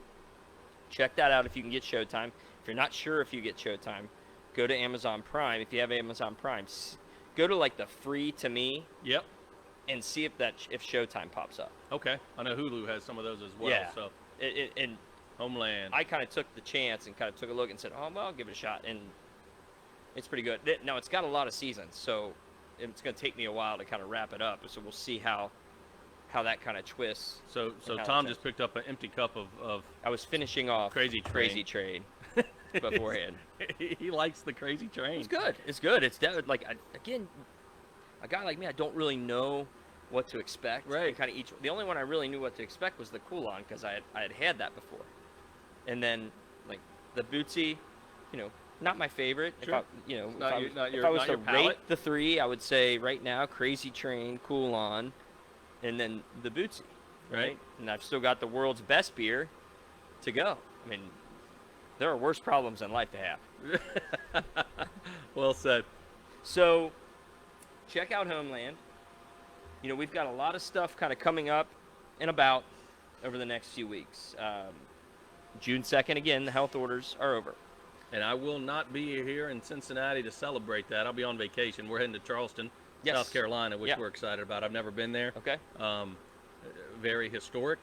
Check that out if you can get Showtime. If you're not sure if you get Showtime, go to Amazon Prime. If you have Amazon Prime, go to like the free to me Yep. and see if Showtime pops up. Okay. I know Hulu has some of those as well. Yeah. So And Homeland. I kind of took the chance and kind of took a look and said, oh, well, I'll give it a shot. And it's pretty good. Now, it's got a lot of seasons, so it's going to take me a while to kind of wrap it up. So we'll see how that kind of twists. So how Tom it just picked up an empty cup of I was finishing off Crazy Train beforehand. he likes the Crazy Train. It's good. It's good. It's like, again, a guy like me, I don't really know what to expect. Right. Kind of the only one I really knew what to expect was the Coulon, because I had that before. And then like the Bootsy, not my favorite. Sure. If Not I, your- not if your- I was not to your palate. rate the 3, I would say right now Crazy Train, Coulon, and then the Bootsy. Right. And I've still got the world's best beer to go. I mean, there are worse problems in life to have. Well said. So, check out Homeland. We've got a lot of stuff kind of coming up and about over the next few weeks. June 2nd, again, the health orders are over. And I will not be here in Cincinnati to celebrate that. I'll be on vacation. We're heading to Charleston, Yes. South Carolina, which Yeah. we're excited about. I've never been there. Okay? Very historic.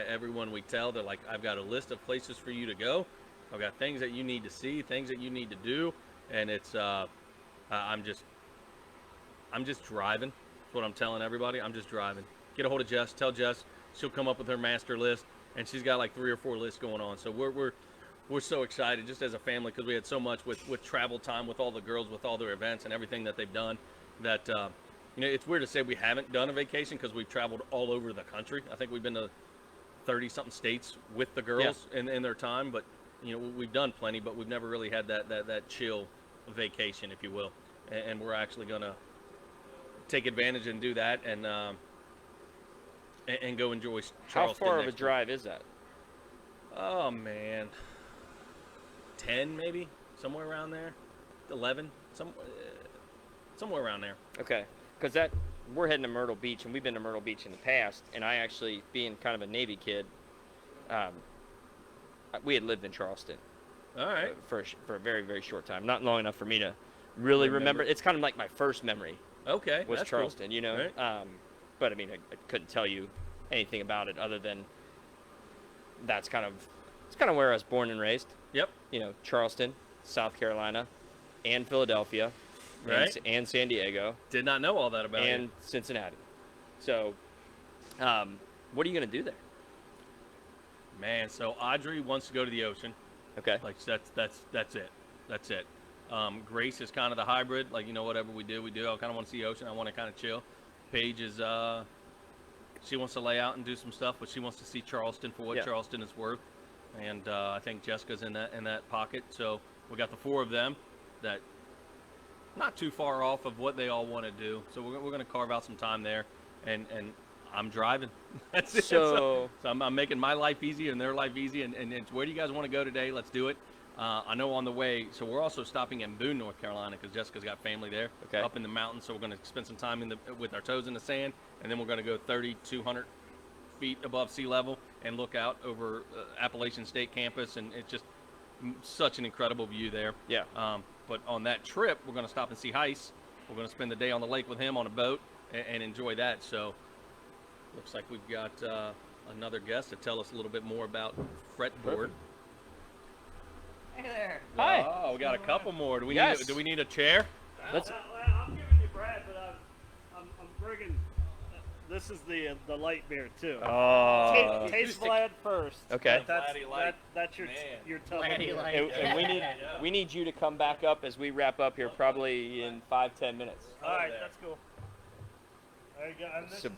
Everyone we tell, they're like, I've got a list of places for you to go. I've got things that you need to see, things that you need to do, and it's I'm just driving. That's what I'm telling everybody. I'm just driving. Get a hold of Jess. Tell Jess she'll come up with her master list, and she's got like 3 or 4 lists going on. So we're so excited just as a family, because we had so much with travel time with all the girls, with all their events and everything that they've done, that it's weird to say we haven't done a vacation, because we've traveled all over the country. I think we've been to 30-something states with the girls in their time, but we've done plenty, but we've never really had that chill vacation, if you will. And we're actually gonna take advantage and do that, and go enjoy Charleston. How far of a next week. drive is that? Oh man, 10 maybe, somewhere around there, 11, somewhere around there. Okay. Because we're heading to Myrtle Beach, and we've been to Myrtle Beach in the past, and I actually, being kind of a Navy kid, we had lived in Charleston All right. for a very, very short time. Not long enough for me to really remember. It's kind of like my first memory Okay. was that's Charleston, Cool. Right. But I mean, I couldn't tell you anything about it other than it's kind of where I was born and raised. Yep. Charleston, South Carolina, and Philadelphia, Right. and San Diego, Did not know all that about and you. Cincinnati. So, what are you gonna do there? Man, so Audrey wants to go to the ocean. Okay. Like that's it. That's it. Grace is kind of the hybrid. Like, whatever we do. I kind of want to see the ocean. I want to kind of chill. Paige is she wants to lay out and do some stuff, but she wants to see Charleston for what Yeah. Charleston is worth. And I think Jessica's in that pocket. So we got the 4 of them that not too far off of what they all want to do. So we're going to carve out some time there, and I'm driving. That's it. So I'm making my life easy and their life easy. And it's, where do you guys want to go today? Let's do it. I know on the way, so we're also stopping in Boone, North Carolina, because Jessica's got family there, Okay. up in the mountains. So we're going to spend some time with our toes in the sand, and then we're going to go 3,200 feet above sea level and look out over Appalachian State Campus, and it's just such an incredible view there. yeah. But on that trip, we're going to stop and see Heiss. We're going to spend the day on the lake with him on a boat and enjoy that. So looks like we've got another guest to tell us a little bit more about Fretboard. Hey there. Hi. Oh, we got a couple more. Do we Yes. need a chair? Let's. I'm giving you Brad, but I'm bringing. This is the light beer too. Oh. Taste Vlad first. Okay. That's your Man. your tongue. Vladdy Light. And we need you to come back up as we wrap up here, probably in 5-10 minutes. All right, that's cool. There you go. And this So- is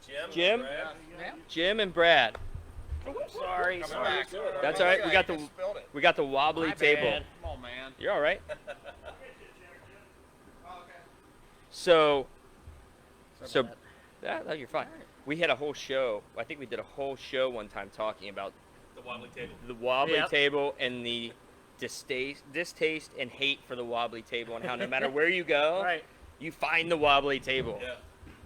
Jim. Jim? Brad. Yeah. Jim and Brad. Sorry. That's all right. We got the wobbly My table. bad. Come on, man. You're all right. Oh, okay. So, Sorry about yeah, no, you're fine. We had a whole show. I think we did a whole show one time talking about The wobbly table. the wobbly Yep. table and the distaste and hate for the wobbly table, and how no matter where you go, Right. you find the wobbly table. Yeah.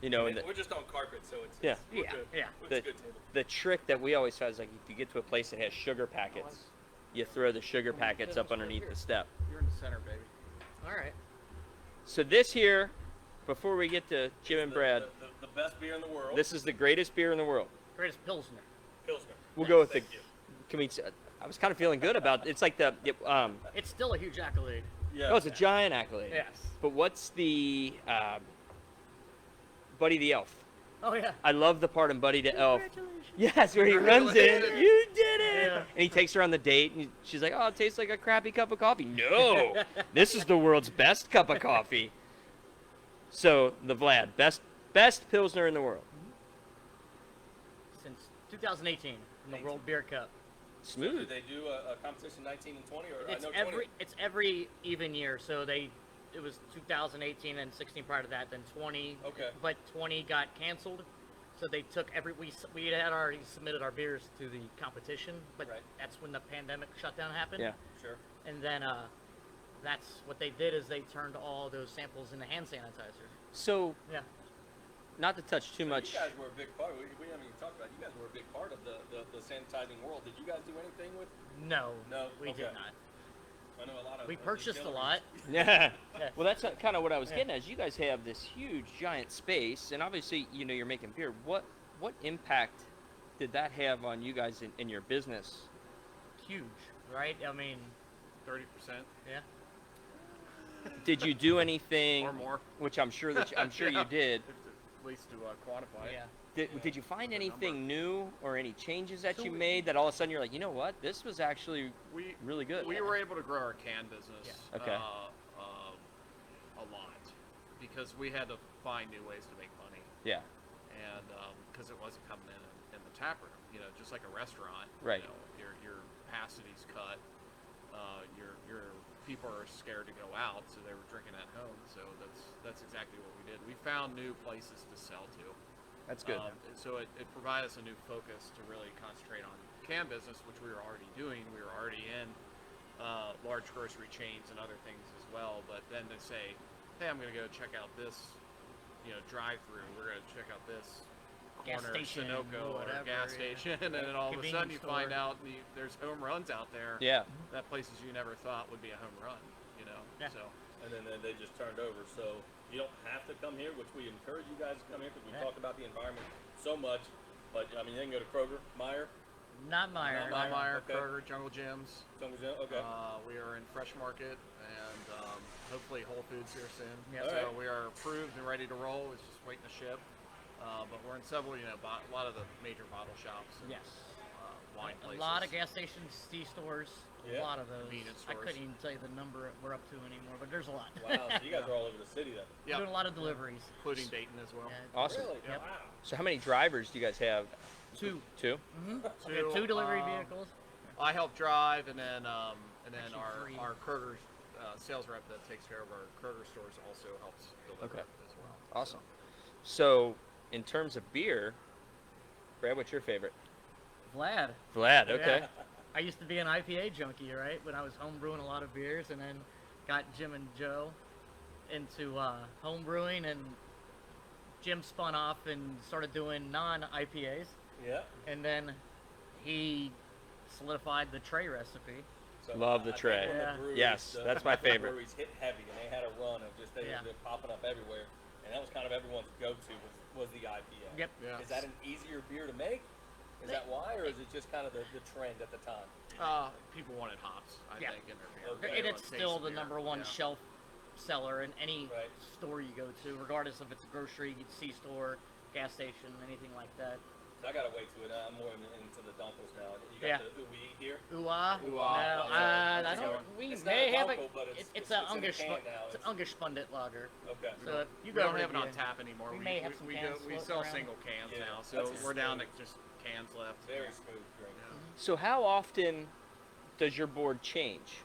You know, and We're just on carpet, so it's Yeah. we're Yeah, good. yeah. It's The- a good table. the trick that we always found is like if you get to a place that has sugar packets, you throw the sugar packets up underneath the step. You're in the center, baby. All right. So this here, before we get to Jim and Brad, The best beer in the world. this is the greatest beer in the world. Greatest Pilsner. Pilsner. We'll go with Thank the. you. Can we? I was kind of feeling good about. It's like the. It's still a huge accolade. Yeah. Oh, it's a giant accolade. Yes. But what's the Buddy the Elf? Oh yeah. I love the part in Buddy the Elf. Yes, where he runs in. You did it. Yeah. And he takes her on the date, and she's like, "Oh, it tastes like a crappy cup of coffee." No, this is the world's best cup of coffee. So the Vlad, best Pilsner in the world. Since 2018 in the World Beer Cup. So do Smooth. they do a competition 19 and 20, or It's I know 20. every even year. So it was 2018 and 16 prior to that. Then 20. Okay. But 20 got canceled. So they took we had already submitted our beers to the competition, but Right. that's when the pandemic shutdown happened. Yeah. Sure. And then that's what they did is they turned all those samples into hand sanitizer. So, Yeah. not to touch too So much. You guys were a big part. We haven't even talked about it. You guys were a big part of the sanitizing world. Did you guys do anything with? No. No? We Okay. did not. I know a lot of. We purchased a lot. Yeah. Yes. Well, that's kind of what I was Yeah. getting at. Is you guys have this huge, giant space, and obviously, you're making beer. What impact did that have on you guys in your business? Huge, right? I mean, 30%. yeah. Did you do anything? Or more. Which I'm sure you did. At least to quantify Yeah. it. Did you find The anything new or any changes that So you we- made that all of a sudden you're like, you know what, this was actually We really good? we were able to grow our can business. Yeah. Okay. A lot because we had to find new ways to make money, Yeah. and because it wasn't coming in the tap room, just like a restaurant. Right. Your capacity's cut. Your people are scared to go out, so they were drinking at home. So that's exactly what we did. We found new places to sell to. That's good. So it provided us a new focus to really concentrate on can business, which we were already doing. We were already in large grocery chains and other things as well. But then to say, hey, I'm going to go check out this, drive-through. We're going to check out this Gas corner station, Sunoco or whatever, gas yeah. station, and then all of a sudden you Convenience find store. out there's home runs out there. Yeah. That places you never thought would be a home run. Yeah. So. And then they just turned over. So you don't have to come here, which we encourage you guys to come here because we Yeah. talk about the environment so much. But I mean, they can go to Kroger, Meyer, Not Meyer. Not Meyer, Okay. Kroger, Jungle Gyms. Jungle Gym. Okay. We are in Fresh Market and hopefully Whole Foods here soon. Yeah. So Alright. we are approved and ready to roll. It's just waiting to ship. But we're in several, a lot of the major bottle shops. And, Yes. Wine A places. lot of gas stations, C-stores, Yeah. a lot of those. Convenience I stores. couldn't even tell you the number we're up to anymore, but there's a lot. Wow. So you guys are all over the city then. We're Yep. doing a lot of deliveries. Including Dayton as well. Yeah. Awesome. Really? Yep. Wow. So how many drivers do you guys have? Two. Two? We have two delivery vehicles. I help drive, and then Actually, three. our Kroger sales rep that takes care of our Kroger stores also helps deliver Okay. as well. Awesome. So in terms of beer, Brad, what's your favorite? Vlad. Vlad. Okay. Yeah. I used to be an IPA junkie, right? When I was home brewing a lot of beers, and then got Jim and Joe into home brewing, and Jim spun off and started doing non-IPAs, Yeah. and then he solidified the tray recipe. So Love the I think tray. when the Yeah. breweries, Yes, that's my when the favorite. Breweries hit heavy, and they had a run of just Yeah. they're popping up everywhere, and that was kind of everyone's go-to was the IPA. Yep. Yeah. Is that an easier beer to make? Is that why, or is it just kind of the trend at the time? People wanted hops, I Yeah. think, in their beer. Okay. And They it's want still taste the beer. number one Yeah. shelf seller in any Right. store you go to, regardless if it's a grocery, C-store, gas station, anything like that. So I gotta wait to it. I'm more into the dunkles now. You got Yeah. the ooey here. Ooh-ah? Ooh-ah. No, Yeah. I So don't. We it's may not have dunkel, it. but It's it's a in a Unger's. can now. It's an Unger's Spundit lager. Okay. So if you we go don't over have it on to- tap anymore. we may have some cans we floating sell around. single cans Yeah, now, so that's we're down to smooth. just cans left. Very smooth drink. So how often does your board change?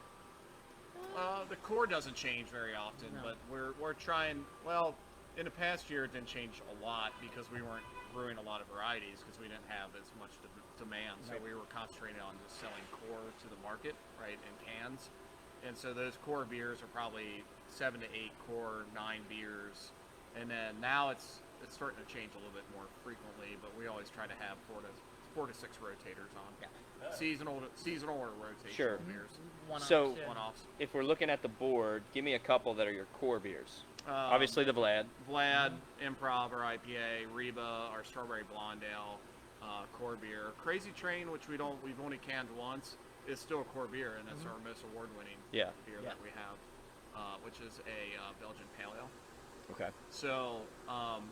The core doesn't change very often, No. but we're trying. Well, in the past year, it didn't change a lot because we weren't brewing a lot of varieties because we didn't have as much demand. So we were concentrating on just selling core to the market, right, in cans. And so those core beers are probably 7 to 8 core, 9 beers, and then now it's starting to change a little bit more frequently. But we always try to have 4 to 6 rotators on. Yeah. Seasonal or rotational Sure. beers, One-offs, So- yeah. one-offs. If we're looking at the board, give me a couple that are your core beers. Um, Obviously the Vlad. Vlad, Improv, our IPA, Reba, our Strawberry Blonde Ale, core beer. Crazy Train, which we've only canned once, is still a core beer, and that's our most award-winning Yeah. beer Yeah. that we have, which is a Belgian Pale Ale. Okay. So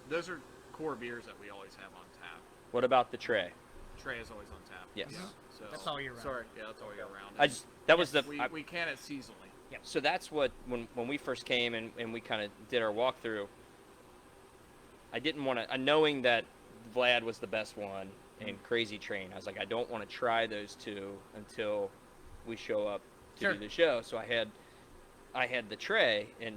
those are core beers that we always have on tap. What about the tray? Trey is always on tap. Yes. So, That's all year round. Sorry, yeah, that's all year round. I just, that was the. we, I- we can it seasonally. So that's what when we first came and we kind of did our walkthrough. I didn't want to, knowing that Vlad was the best one and Crazy Train. I was like, I don't want to try those two until we show up to Sure. do the show. So I had the tray and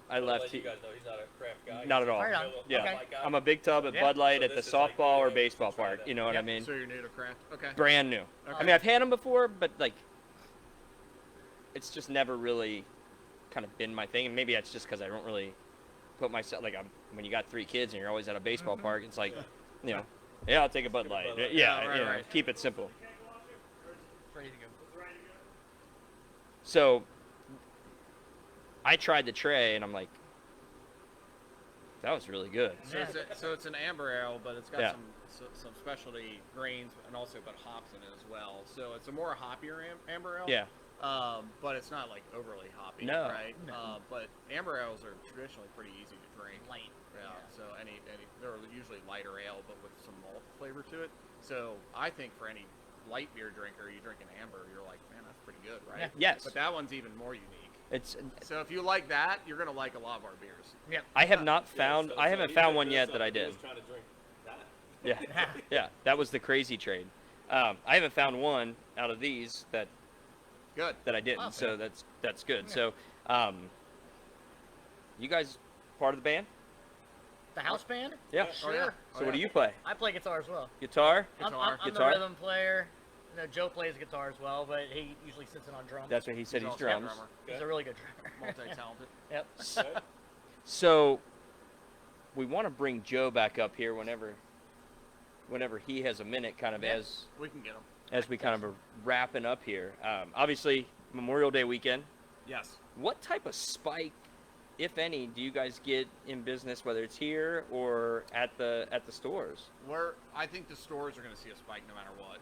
I left. You guys know he's not a craft guy. Not at all. Right on. Yeah, Okay. I'm a big tub at Yeah. Bud Light So at the this is like, softball you or know, baseball try park. that. You know what I Yep. mean? So you're new to craft? Okay. Brand new. I Okay. mean, I've had them before, but like, it's just never really kind of been my thing. And maybe that's just because I don't really put myself like when you got 3 kids and you're always at a baseball park. It's like, you know, yeah, I'll take a Bud Light. Bud Light. Yeah, Yeah, right, you know, right. keep it simple. Ready to go. So I tried the tray and I'm like, that was really good. So it's an amber ale, but it's got Yeah. some specialty grains and also got hops in it as well. So it's a more hoppier amber ale. Yeah. But it's not like overly hoppy, No. right? No. But amber ales are traditionally pretty easy to drink. Light. Yeah. So any they're usually lighter ale, but with some malt flavor to it. So I think for any light beer drinker, you drink an amber, you're like, man, that's pretty good, right? Yeah. Yes. But that one's even more unique. It's. So if you like that, you're gonna like a lot of our beers. Yep. I have not found. I haven't found one yet that I He did. was trying to drink that. Yeah. Yeah. That was the Crazy Trade. I haven't found one out of these that Good. I didn't. Oh, So okay. that's good. Yeah. So, you guys part of the band? The house band? Yeah. Oh, yeah. Sure. So what do you play? I play guitar as well. Guitar? Guitar. I'm the Guitar? rhythm player. You know, Joe plays guitar as well, but he usually sits in on drums. That's what he said. He's also a drums. drummer. He's a really good drummer. Multi-talented. Yep. Right? So, we want to bring Joe back up here whenever he has a minute, kind of Yeah. We can get them. as we kind of are wrapping up here. Obviously, Memorial Day weekend. Yes. What type of spike, if any, do you guys get in business, whether it's here or at the stores? I think the stores are going to see a spike no matter what.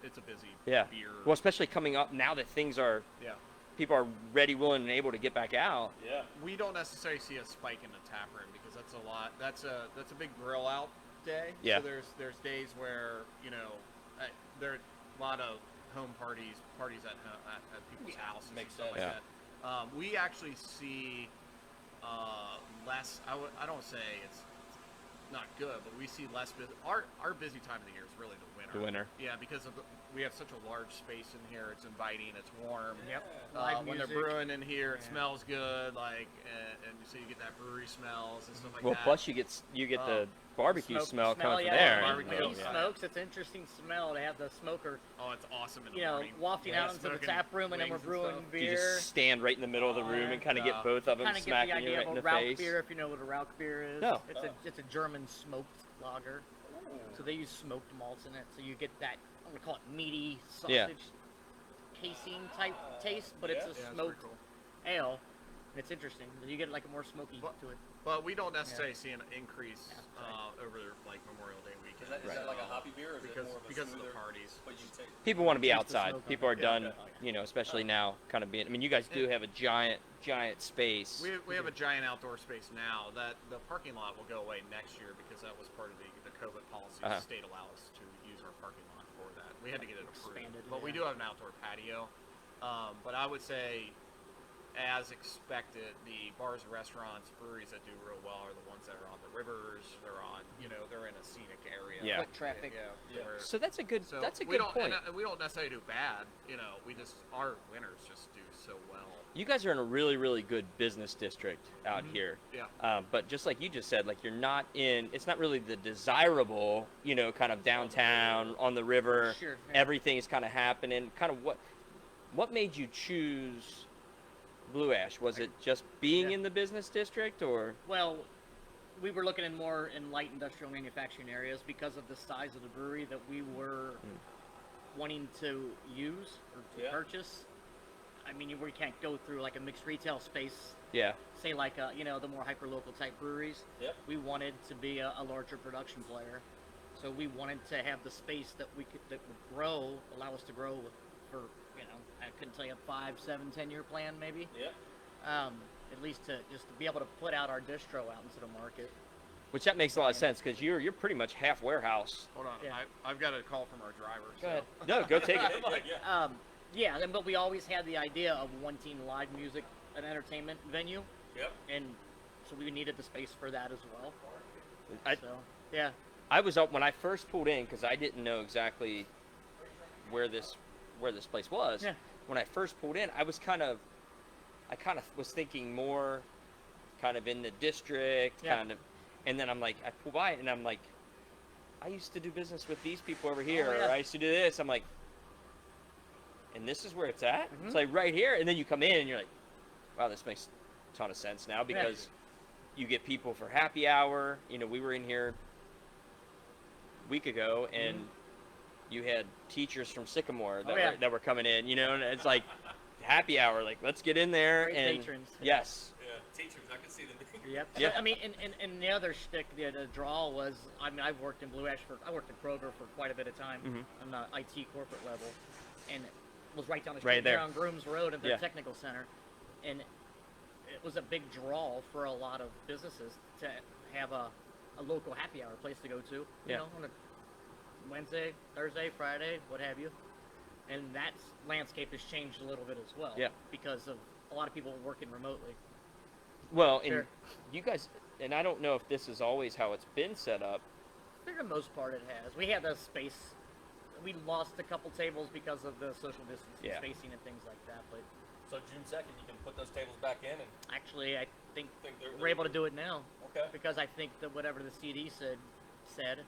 It's a busy Yeah. beer. Well, especially coming up now that things are, Yeah. people are ready, willing, and able to get back out. Yeah. We don't necessarily see a spike in the tap room because that's a lot. That's a big grill out day. Yeah. So there's days where there are a lot of home parties at people's houses makes and stuff sense. like that. We actually see less. I don't say it's not good, but we see less busy. Our busy time of the year is really the winter. The winter. Yeah, because we have such a large space in here. It's inviting. It's warm. Yep. Uh, Live when they're music. brewing in here, it Yeah. smells good, and so you get that brewery smells and stuff like Well, that. plus you get the barbecue smoke smell coming from yeah, there. barbecue. When he Yeah. smokes, it's an interesting smell to have the smoker, Oh, it's awesome in the you know, morning. wafting Yeah, out into the smoking tap room, and then we're wings and brewing stuff. You beer. just stand right in the middle of the room and kind of Yeah. get both of them Kind of get the smacking you idea right in of the a Rauch face. beer, if you know what a Rauch beer is. No. It's a German smoked lager. So they use smoked malts in it, so you get that, I'm gonna call it meaty sausage Yeah. casing type taste, but it's Yeah. a Yeah, it's smoked pretty cool. ale. It's interesting. You get like a more smoky But- to it. But we don't necessarily see an increase Yeah, over like Memorial Day weekend. Is that like a hoppy beer, or is because it more of a because of the smoother, parties. but you take People want to be Taste the outside. smoke on People it. are done, okay. you know, especially now, kind of being. I mean, you guys do have a giant space. We have a giant outdoor space now. That the parking lot will go away next year because that was part of the COVID policy. Uh-huh. The state allow us to use our parking lot for that. We had to get it approved, Expanded, but we yeah. do have an outdoor patio. But I would say, as expected, the bars, restaurants, breweries that do real well are the ones that are on the rivers. They're in a scenic area. Yeah. Foot traffic. Yeah. where- So that's a good. so that's a we good don't, point. And we don't necessarily do bad. We just our winners just do so well. You guys are in a really, really good business district out here. Yeah. But just like you just said, like you're not in. It's not really the desirable, kind of downtown on the river. Sure. Everything is kind of happening. Kind of what made you choose Blue Ash? Was it just being Yeah. in the business district, or? Well, we were looking in more in light industrial manufacturing areas because of the size of the brewery that we were wanting to use or to Yeah. purchase. I mean, we can't go through like a mixed retail space, Yeah. say like the more hyper local type breweries. Yep. We wanted to be a larger production player, so we wanted to have the space that would grow, allow us to grow for I couldn't tell you a 5, 7, 10-year plan maybe. Yeah. At least to be able to put out our distro out into the market. Which that makes a lot of sense because you're pretty much half warehouse. Hold on, Yeah. I've got a call from our driver. Go ahead. No, go take it. Yeah. But we always had the idea of wanting live music and entertainment venue, Yep. and so we needed the space for that as well. I- So yeah, I was up when I first pulled in because I didn't know exactly where this place was. Yeah. When I first pulled in, I kind of was thinking more kind of in the district, Yeah. kind of, and then I'm like, I pull by it and I'm like, I used to do business with these people over here, Oh, yeah. or I used to do this. I'm like, and this is where it's at? Mhm. It's like right here. And then you come in and you're like, wow, this makes a ton of sense now because you get people for happy hour. We were in here a week ago and you had teachers from Sycamore that, Oh, yeah. that were coming in, and it's like happy hour, like let's get in there. Great and patrons. yes. Yeah. Teachers, I can see them. Yep. Yeah. So, I mean, and the other shtick, the draw was, I've worked in Blue Ash I worked in Kroger for quite a bit of time Mhm. on the IT corporate level, and was right down the Right street there. here on Grooms Road at the Yeah. technical center, and it was a big draw for a lot of businesses to have a local happy hour place to go to, Yeah. on a Wednesday, Thursday, Friday, what have you. And that landscape has changed a little bit as well, Yeah. because of a lot of people working remotely. Well, and Sure. you guys, and I don't know if this is always how it's been set up. For the most part, it has. We had a space. We lost a couple tables because of the social distancing, Yeah. spacing, and things like that. But So June 2nd, you can put those tables back in and actually, I think they're we're able to do it now Okay. because I think that whatever the CD said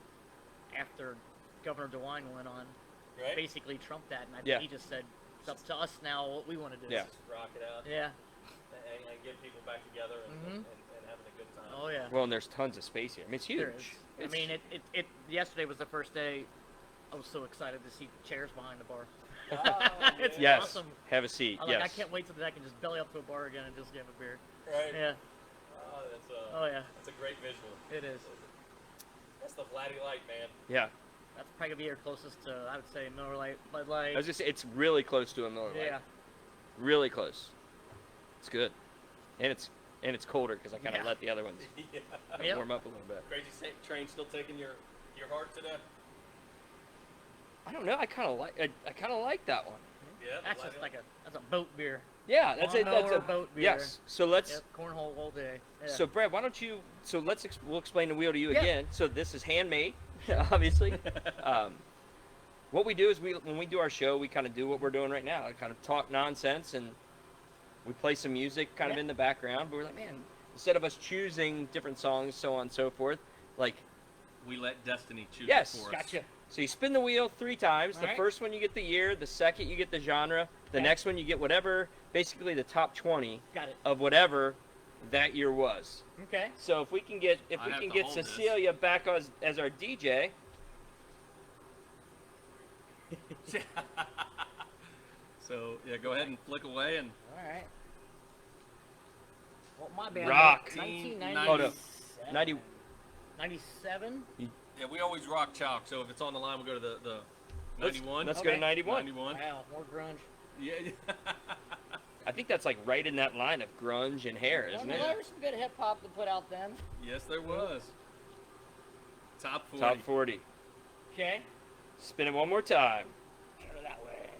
after Governor DeWine went on, Right. basically trumped that, and I think Yeah. he just said it's up to us now what we want to do. Yeah. Just rock it out Yeah. and get people back together Mhm. and having a good time. Oh yeah. Well, and there's tons of space here. I mean, it's huge. There is. I mean, it. Yesterday was the first day. I was so excited to see chairs behind the bar. Oh, It's Yes. awesome. Have a seat. I'm yes. like, I can't wait till I can just belly up to a bar again and just get a beer. Right. Yeah. Oh, Oh yeah. that's a great visual. It is. That's the Vladdy Light, man. Yeah. That's probably gonna be your closest to, I would say, Miller Lite, Bud Light. I was just it's really close to a Miller Lite. Yeah. Really close. It's good. And it's colder because I kind of Yeah. let the other ones Yeah. Yep. warm up a little bit. Crazy Train still taking your heart today? I don't know. I kind of like that one. Yeah. the That's Vladdy just Light. that's a boat beer. Yeah, that's it. That's Lawnmower a boat beer. yes. So let's. Yep. Cornhole all day. Yeah. So Brad, why don't you? So we'll explain the wheel to you Yeah. again. So this is handmade, obviously. What we do is when we do our show, we kind of do what we're doing right now. Kind of talk nonsense and we play some music kind of Yeah. in the background. But we're like, man, instead of us choosing different songs, so on and so forth, like We let destiny choose Yes. it for us. Gotcha. so you spin the wheel 3 times. The Alright. first one you get the year, the second you get the genre, the Okay. next one you get whatever, basically the top 20 Got it. of whatever that year was. Okay. So if we can get I have to get hold this. Cecilia back as our DJ, So yeah, go ahead and flick away and All right. Well, my band. Rock. 1997. Oh, no. 90. 97. Yeah, we always rock chalk. So if it's on the line, we'll go to the Let's- 91. let's go to Okay. 91. 91. Wow, more grunge. Yeah. I think that's like right in that line of grunge and hair, isn't Well, it? there was some good hip hop to put out then. Yes, there was. Top 40. Top 40. Okay. Spin it one more time. Go that way.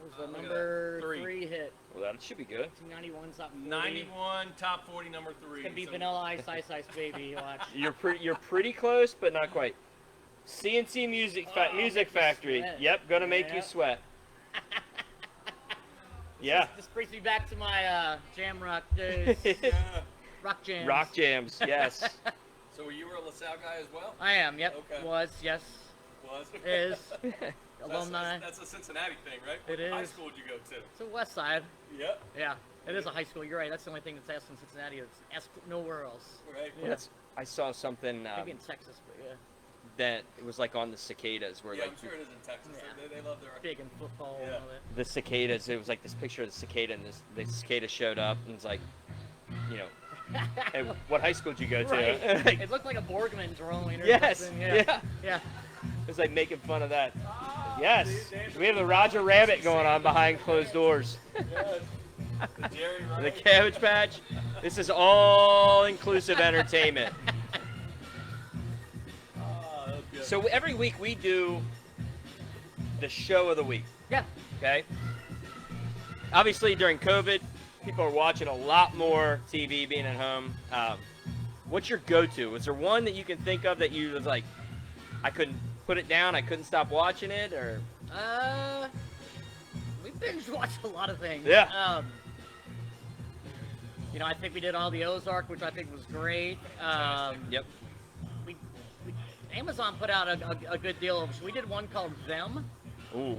What was the Look at number that. Three. 3 hit? Well, that should be good. 1991 top 40. 91, top 40, number 3. It's gonna be So- Vanilla Ice, Ice Ice Baby. Watch. You're pretty close, but not quite. CNC Music Oh, Music make you Factory. sweat. Yep, gonna make you Yep. sweat. Yeah. This brings me back to my jam rock days. Yeah. Rock jams. Rock jams. Yes. So you were a LaSalle guy as well? I am. Yep. Okay. Was. Yes. Was. Is. That's- Alumni. That's a Cincinnati thing, right? It What high is. school did you go to? It's a West Side. Yep. Yeah. It is a high school. You're right. That's the only thing that's asked in Cincinnati. It's asked nowhere else. Right. Yeah. That's. I saw something Maybe in Texas, but yeah. that it was like on the cicadas, where Yeah, like I'm sure it is in Texas. Yeah. They love their. Big in football and Yeah. all that. the cicadas. It was like this picture of the cicada, and the cicada showed up, and it's like, you know, hey, what high school did you go to? Right. Like, It looked like a Borgman drawing or yes. something. Yeah. Yeah. It was like making fun of that. Yes. We have the Roger Rabbit going on behind closed doors. The Jerry The Rice. Cabbage Patch. This is all inclusive entertainment. Ah, that was good. So every week we do the show of the week. Yeah. Okay. Obviously during COVID, people are watching a lot more TV, being at home. What's your go-to? Was there one that you can think of that you was like, I couldn't put it down, I couldn't stop watching it, or? We binge watched a lot of things. Yeah. You know, I think we did all the Ozark, which I think was great. Yep. We Amazon put out a good deal of. We did one called Them. Ooh. It's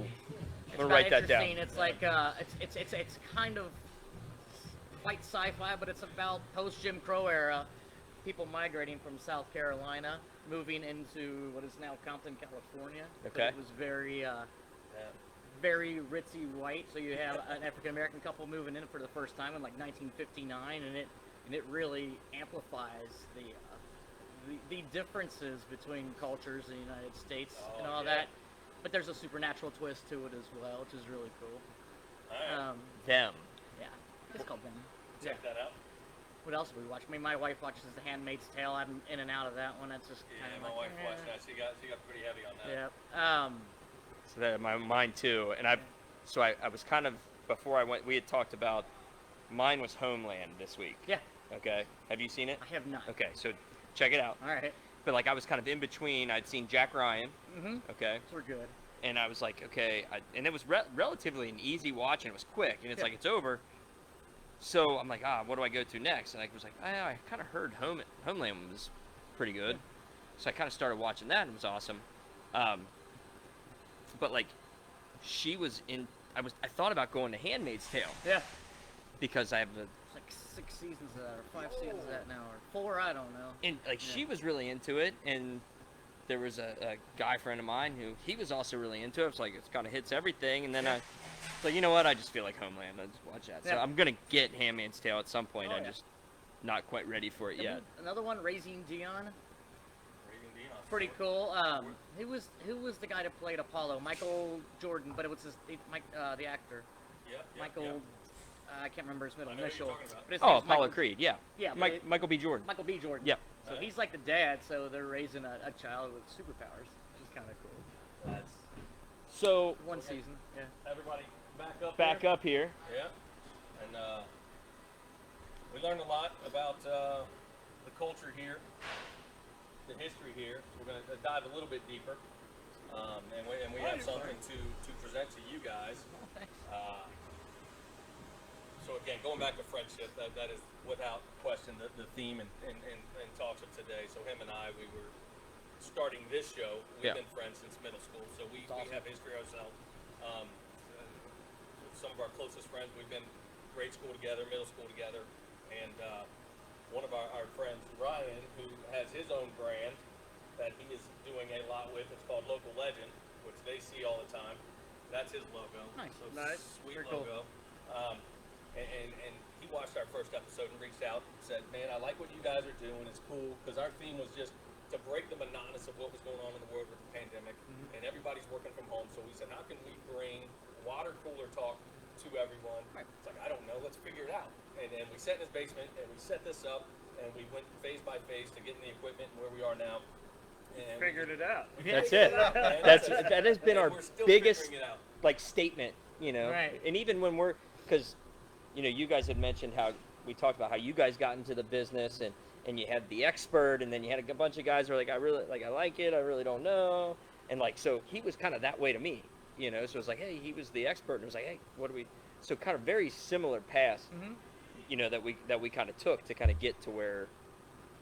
I'm gonna about write that down. interesting. It's like it's kind of quite sci-fi, but it's about post Jim Crow era people migrating from South Carolina, moving into what is now Compton, California. But Okay. it was very very ritzy white. So you have an African American couple moving in for the first time in like 1959, and it really amplifies the differences between cultures in the United States and all yeah. that. But there's a supernatural twist to it as well, which is really cool. All right. Them. Yeah, it's called Them. Check that out. What else do we watch? I mean, my wife watches The Handmaid's Tale. I'm in and out of that one. That's just Yeah, kind of my like, wife watched that. She got pretty heavy on that. Yeah. So that mine too, and I was kind of, before I went, we had talked about, mine was Homeland this week. Yeah. Okay. Have you seen it? I have not. Okay, so check it out. All right. But like I was kind of in between. I'd seen Jack Ryan. Mm-hmm. Okay. We're good. And I was like, okay, and it was relatively an easy watch, and it was quick, and it's Yeah. like it's over. So I'm like, what do I go to next? And I was like, I kind of heard Homeland was pretty good, so I kind of started watching that, and it was awesome. But like, she was in. I thought about going to Handmaid's Tale Yeah. because I have the. It's like 6 seasons of that, or 5 seasons of that now, or 4. I don't know. And like she was really into it, and there was a guy friend of mine who he was also really into it. It's like it's kind of hits everything, and then I, like, you know what? I just feel like Homeland. I just watch that. So Yeah. I'm gonna get Handmaid's Tale at some point. Oh, I'm yeah. just not quite ready for it yet. Another one, Raising Dion. Reagan Dion. Pretty cool. Who was the guy that played Apollo? Michael Jordan, but it was the actor. Yep, yep, Michael. yep. I can't remember his middle I know who you're initial. talking about. But his Oh, name's Apollo Michael, Creed. Yeah. Yeah, but it- Michael B. Jordan. Michael B. Jordan. Yep. So he's like the dad, so they're raising a child with superpowers, which is kind of cool. That's So One season, yeah. everybody back up. back up here. Yeah. And we learned a lot about the culture here, the history here. We're going to dive a little bit deeper, and we have something to present to you guys. Oh, thanks. So again, going back to friendship, that is without question the theme and talks of today. So him and I, we were starting this show. We've Yeah. been friends since middle school, so we awesome. have history ourselves. Some of our closest friends, we've been grade school together, middle school together, and one of our friends, Ryan, who has his own brand that he is doing a lot with. It's called Local Legend, which they see all the time. That's his logo. Nice. So Nice. sweet Very cool. logo. and he watched our first episode and reached out and said, "Man, I like what you guys are doing. It's cool," because our theme was just to break the monotonous of what was going on in the world with the pandemic, and everybody's working from home. So we said, how can we bring water cooler talk to everyone? It's like, I don't know, let's figure it out. And we sat in his basement and we set this up, and we went phase by phase to getting the equipment and where we are now. And Figured it out. That's figured it. out, man. That has been And our we're still biggest figuring it out. like statement, you know. Right. And even when we're, because, you know, you guys had mentioned how we talked about how you guys got into the business, and you had the expert, and then you had a bunch of guys who were like, I like it, I really don't know, and like, so he was kind of that way to me, you know. So it was like, hey, he was the expert, and it was like, hey, what do we? So kind of very similar paths, you know, that we kind of took to kind of get to where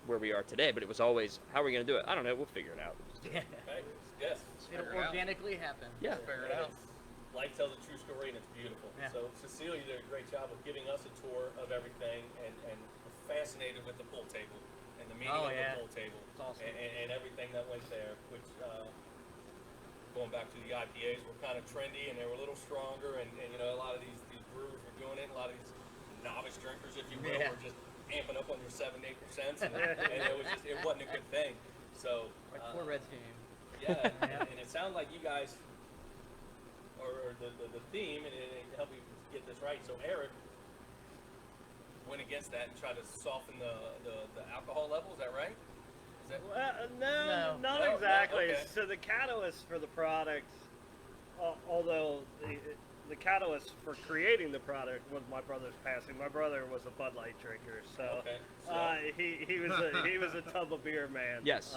we are today. But it was always, how are we going to do it? I don't know. We'll figure it out. We'll just do it. Right? Yes. It'll organically happen. Yeah. Figure it out. Life tells a true story, and it's beautiful. Yeah. So Cecilia did a great job of giving us a tour of everything, and we're fascinated with the pool table and the meaning Oh, of yeah. the pool table It's awesome. and everything that went there. Which going back to the IPAs were kind of trendy, and they were a little stronger, and you know, a lot of these brewers were doing it. A lot of these novice drinkers, if you will, Yeah. were just amping up on your 7-8%, and it wasn't a good thing. So Like poor Reds game. yeah, Yeah. and it sounded like you guys, or the theme, and help me get this right. So Eric went against that and tried to soften the alcohol level. Is that right? Is that No, No. not No, exactly. okay. So the catalyst for the product, although the catalyst for creating the product was my brother's passing. My brother was a Bud Light drinker, so, Okay, so- he was a tub of beer man. Yes.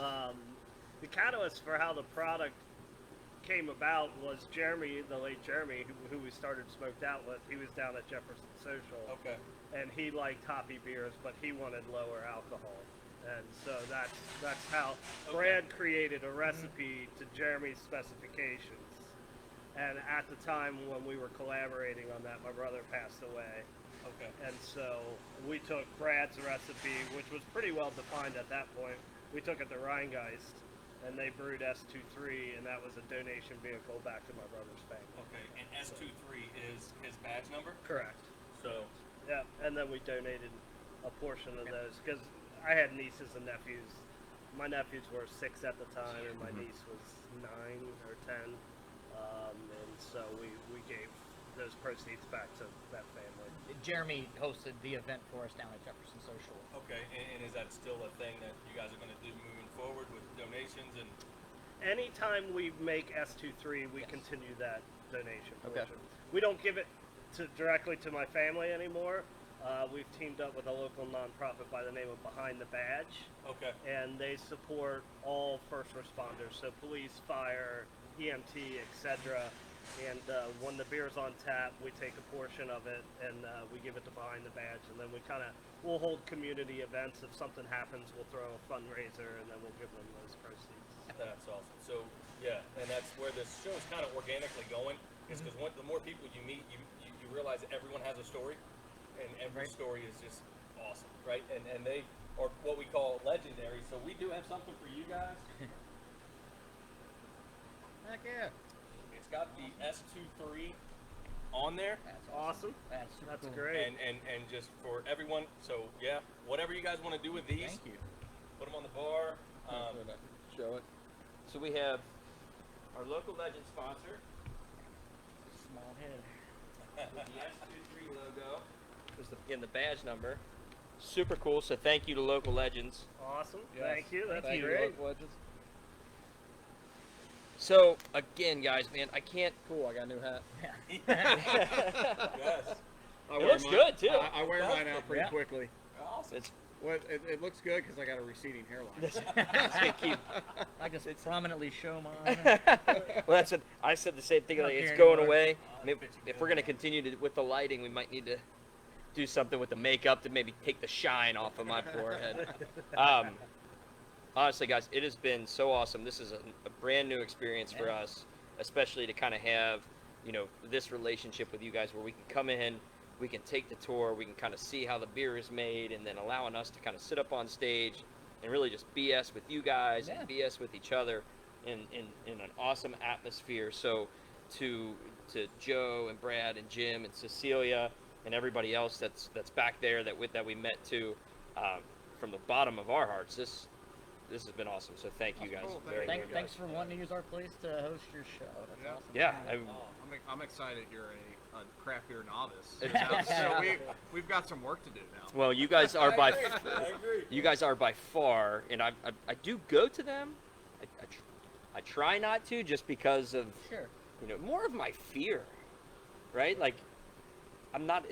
The catalyst for how the product came about was Jeremy, the late Jeremy, who we started Smoked Out with. He was down at Jefferson Social. Okay. And he liked hoppy beers, but he wanted lower alcohol. And so that's how Brad created a recipe to Jeremy's specifications. And at the time when we were collaborating on that, my brother passed away. Okay. And so we took Brad's recipe, which was pretty well defined at that point. We took it to Rheingeist, and they brewed S23, and that was a donation vehicle back to my brother's family. Okay. And S23 is his badge number. Correct. So Yeah, and then we donated a portion of those because I had nieces and nephews. My nephews were 6 at the time, and my niece was 9 or 10. And so we gave those proceeds back to that family. Jeremy hosted the event for us down at Jefferson Social. okay, and is that still a thing that you guys are going to do moving forward with donations and? Anytime we make S23, we continue that donation Okay. portion. We don't give it directly to my family anymore. We've teamed up with a local nonprofit by the name of Behind the Badge, Okay. and they support all first responders, so police, fire, EMT, etc. And when the beer's on tap, we take a portion of it and we give it to Behind the Badge, and then we'll hold community events. If something happens, we'll throw a fundraiser, and then we'll give them those proceeds. That's awesome. So yeah, and that's where this show is kind of organically going. Is because the more people you meet, you realize that everyone has a story, and every story is just awesome, right? And they are what we call legendary. So we do have something for you guys. Heck yeah. It's got the S23 on there, That's Awesome. That's super That's cool. great. and just for everyone. So yeah, whatever you guys want to do with these, Thank you. put them on the bar. Show it. So we have our local legend sponsor Small head. with the S23 logo. In the badge number. Super cool. So thank you to local legends. Awesome. Yes. Thank you. That's Thank you, great. Local Legends. So again, guys, man, I can't. Cool, I got a new hat. Yes. I It wear looks mine- good, too. I wear It mine does. out pretty Yeah. quickly. Awesome. It's Well, it looks good because I got a receding hairline. keep. I just prominently show mine. Well, that's what I said. The same thing. Not Like, it's here going anymore. away. Maybe, if we're gonna continue with the lighting, we might need to do something with the makeup to maybe take the shine off of my forehead. Honestly, guys, it has been so awesome. This is a brand new experience for Yeah. us, especially to kind of have, you know, this relationship with you guys where we can come in, we can take the tour, we can kind of see how the beer is made, and then allowing us to kind of sit up on stage and really just BS with you guys and BS with each other in an awesome atmosphere. So to Joe and Brad and Jim and Cecilia, and everybody else that's back there that we met too, from the bottom of our hearts. This has been awesome. So thank you guys cool. very, very much. Thanks for wanting to use our place to host your show. That's Yeah. awesome. Yeah, I'm excited you're a craft beer novice. So we've got some work to do now. well, you guys are by far, and I do go to them. I try not to, just because of Sure. more of my fear, right? Like, I'm not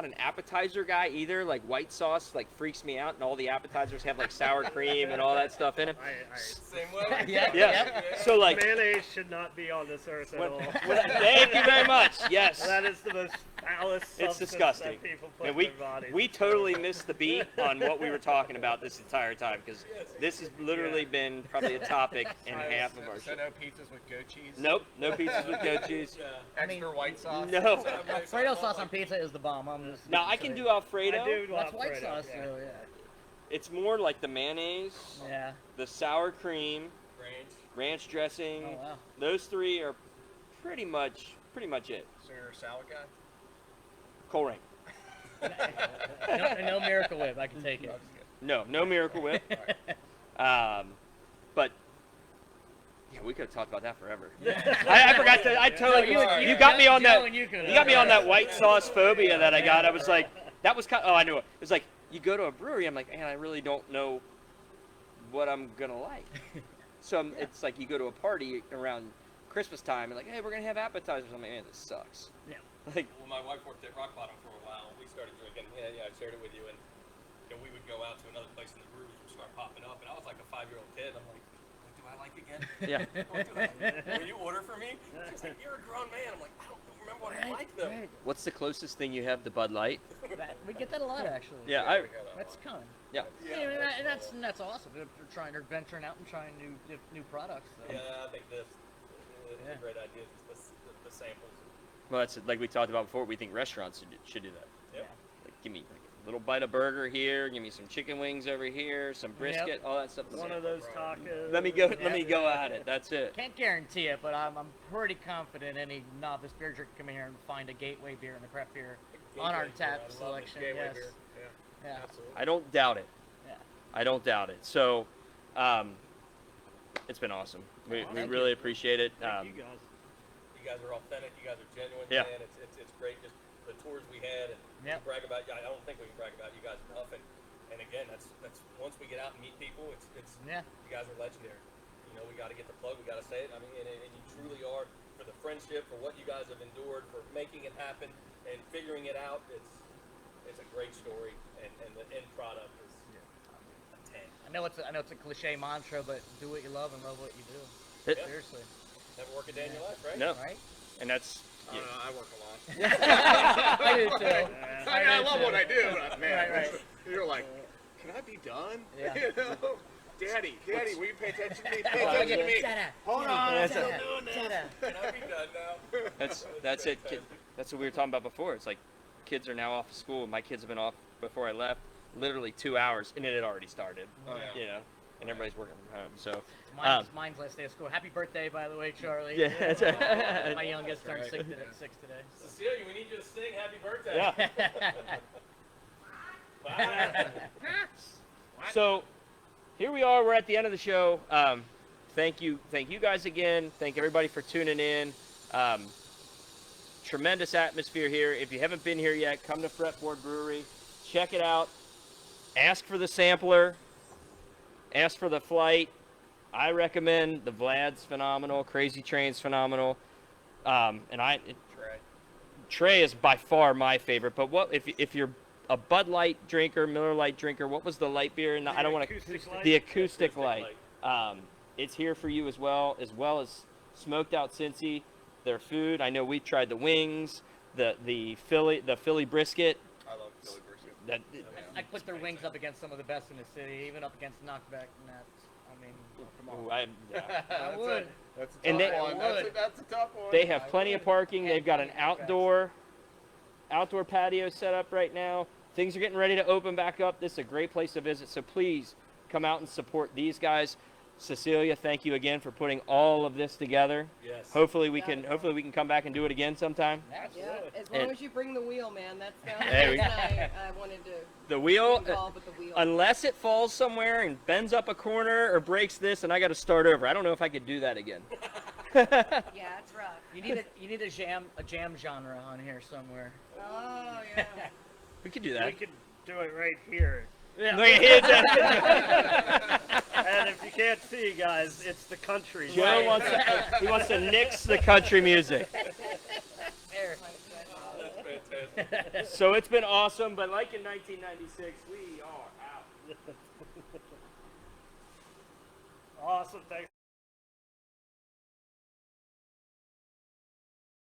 an appetizer guy either. Like, white sauce freaks me out, and all the appetizers have sour cream and all that stuff in it. Same way. Yeah. So Mayonnaise should not be on this earth at all. thank you very much. Yes. That is the most foulest It's substance disgusting. that people put And in their bodies. we totally missed the beat on what we were talking about this entire time, because this has literally been probably a topic in half of our show. So no pizzas with goat cheese? Nope, no pizzas with goat cheese. Extra white sauce? No. Alfredo sauce on pizza is the bomb. I'm just Now I can do Alfredo. I do That's love white Alfredo, sauce, yeah. though. It's more like the mayonnaise, Yeah. the sour cream, ranch dressing. Oh wow. Those three are pretty much it. So you're a salad guy? Kool Rank. No Miracle Whip. I can take it. No Miracle Whip. But yeah, we could have talked about that forever. I forgot to. I totally. You got me on that. You got me on that white sauce phobia that I got. I was like, that was kind. Oh, I knew it. It was like, you go to a brewery. I'm like, man, I really don't know what I'm gonna like. So it's like you go to a party around Christmas time and like, hey, we're gonna have appetizers. I'm like, man, this sucks. Yeah. Like, Well, my wife worked at Rock Bottom for a while. We started drinking. Yeah, I shared it with you. And we would go out to another place, and the breweries would start popping up. And I was like a 5-year-old kid. I'm like, what do I like again? yeah. What do I like? Will you order for me? She's like, you're a grown man. I'm like, I don't remember what I like though. Right. What's the closest thing you have to Bud Light? We get that a lot, actually. Yeah, That's common. yeah. And that's awesome. They're venturing out and trying new products. So. Yeah, I think this is Yeah. a great idea. Just the samples. Well, that's like we talked about before. We think restaurants should do that. Yep. Like, give me a little bite of burger here. Give me some chicken wings over here. Some brisket. All that stuff. One of those tacos. Let me go. Let me go at it. That's it. Can't guarantee it, but I'm pretty confident any novice beer drinker come in here and find a gateway beer and a craft beer on our tap selection. Yes. Yeah. I don't doubt it. Yeah. I don't doubt it. So, it's been awesome. We Thank really appreciate it. Thank you guys. You guys are authentic. You guys are genuine. Yeah. Man, it's great. Just the tours we had, and Yep. we brag about. I don't think we can brag about you guys enough. And again, that's once we get out and meet people, it's Yeah. you guys are legendary. We got to get the plug. We got to say it. I mean, and you truly are, for the friendship, for what you guys have endured, for making it happen and figuring it out. It's a great story, and the end product is a 10. I know it's a cliche mantra, but do what you love and love what you do. It- Seriously. Never work a day in your life, right? No, Right? and that's. I don't know, I work a lot. I do too. I love what I do, but man, Right. you're like, can I be done? Yeah. You know? Daddy, will you pay attention to me? Pay Oh, attention to yeah. me. Ta-da. Hold on, I'm Ta-da. still doing this. Ta-da. Can I be done now? That's it. That's what we were talking about before. It's like kids are now off of school. My kids have been off before I left, literally 2 hours, and it had already started. Oh, yeah. And everybody's working from home. So, Mine's last day of school. Happy birthday, by the way, Charlie. yeah, that's My youngest turned 6 today. Cecilia, we need you to sing happy birthday. yeah. Bye. So, here we are. We're at the end of the show. Thank you guys again. Thank everybody for tuning in. Tremendous atmosphere here. If you haven't been here yet, come to Fretboard Brewery. Check it out. Ask for the sampler. Ask for the flight. I recommend the Vlad's phenomenal. Crazy Train's phenomenal. Trey is by far my favorite. But what if you're a Bud Light drinker, Miller Lite drinker? What was the light beer? And I don't want to. The acoustic light. It's here for you as well as smoked out Cincy. Their food. I know we tried the wings, the Philly brisket. I love Philly brisket. That I put their wings up against some of the best in the city, even up against Knockback Nats. I mean, ooh, I would. That's a tough And they- one. That's a tough one. They have plenty of parking. They've got an outdoor patio set up right now. Things are getting ready to open back up. This is a great place to visit. So please come out and support these guys. Cecilia, thank you again for putting all of this together. Yes. Hopefully we can come back and do it again sometime. Yeah, as long And- as you bring the wheel, man. That's the Hey, only we- reason I wanted to The wheel, be involved with the wheel. unless it falls somewhere and bends up a corner or breaks this, and I got to start over. I don't know if I could do that again. Yeah, it's rough. You need a jam genre on here somewhere. Oh yeah. We could do We that. could do it right here. Look at his- And if you can't see, guys, it's the country. Joe wants to nix the country music. There. So it's been awesome, but like in 1996, we are out. Awesome. Thanks.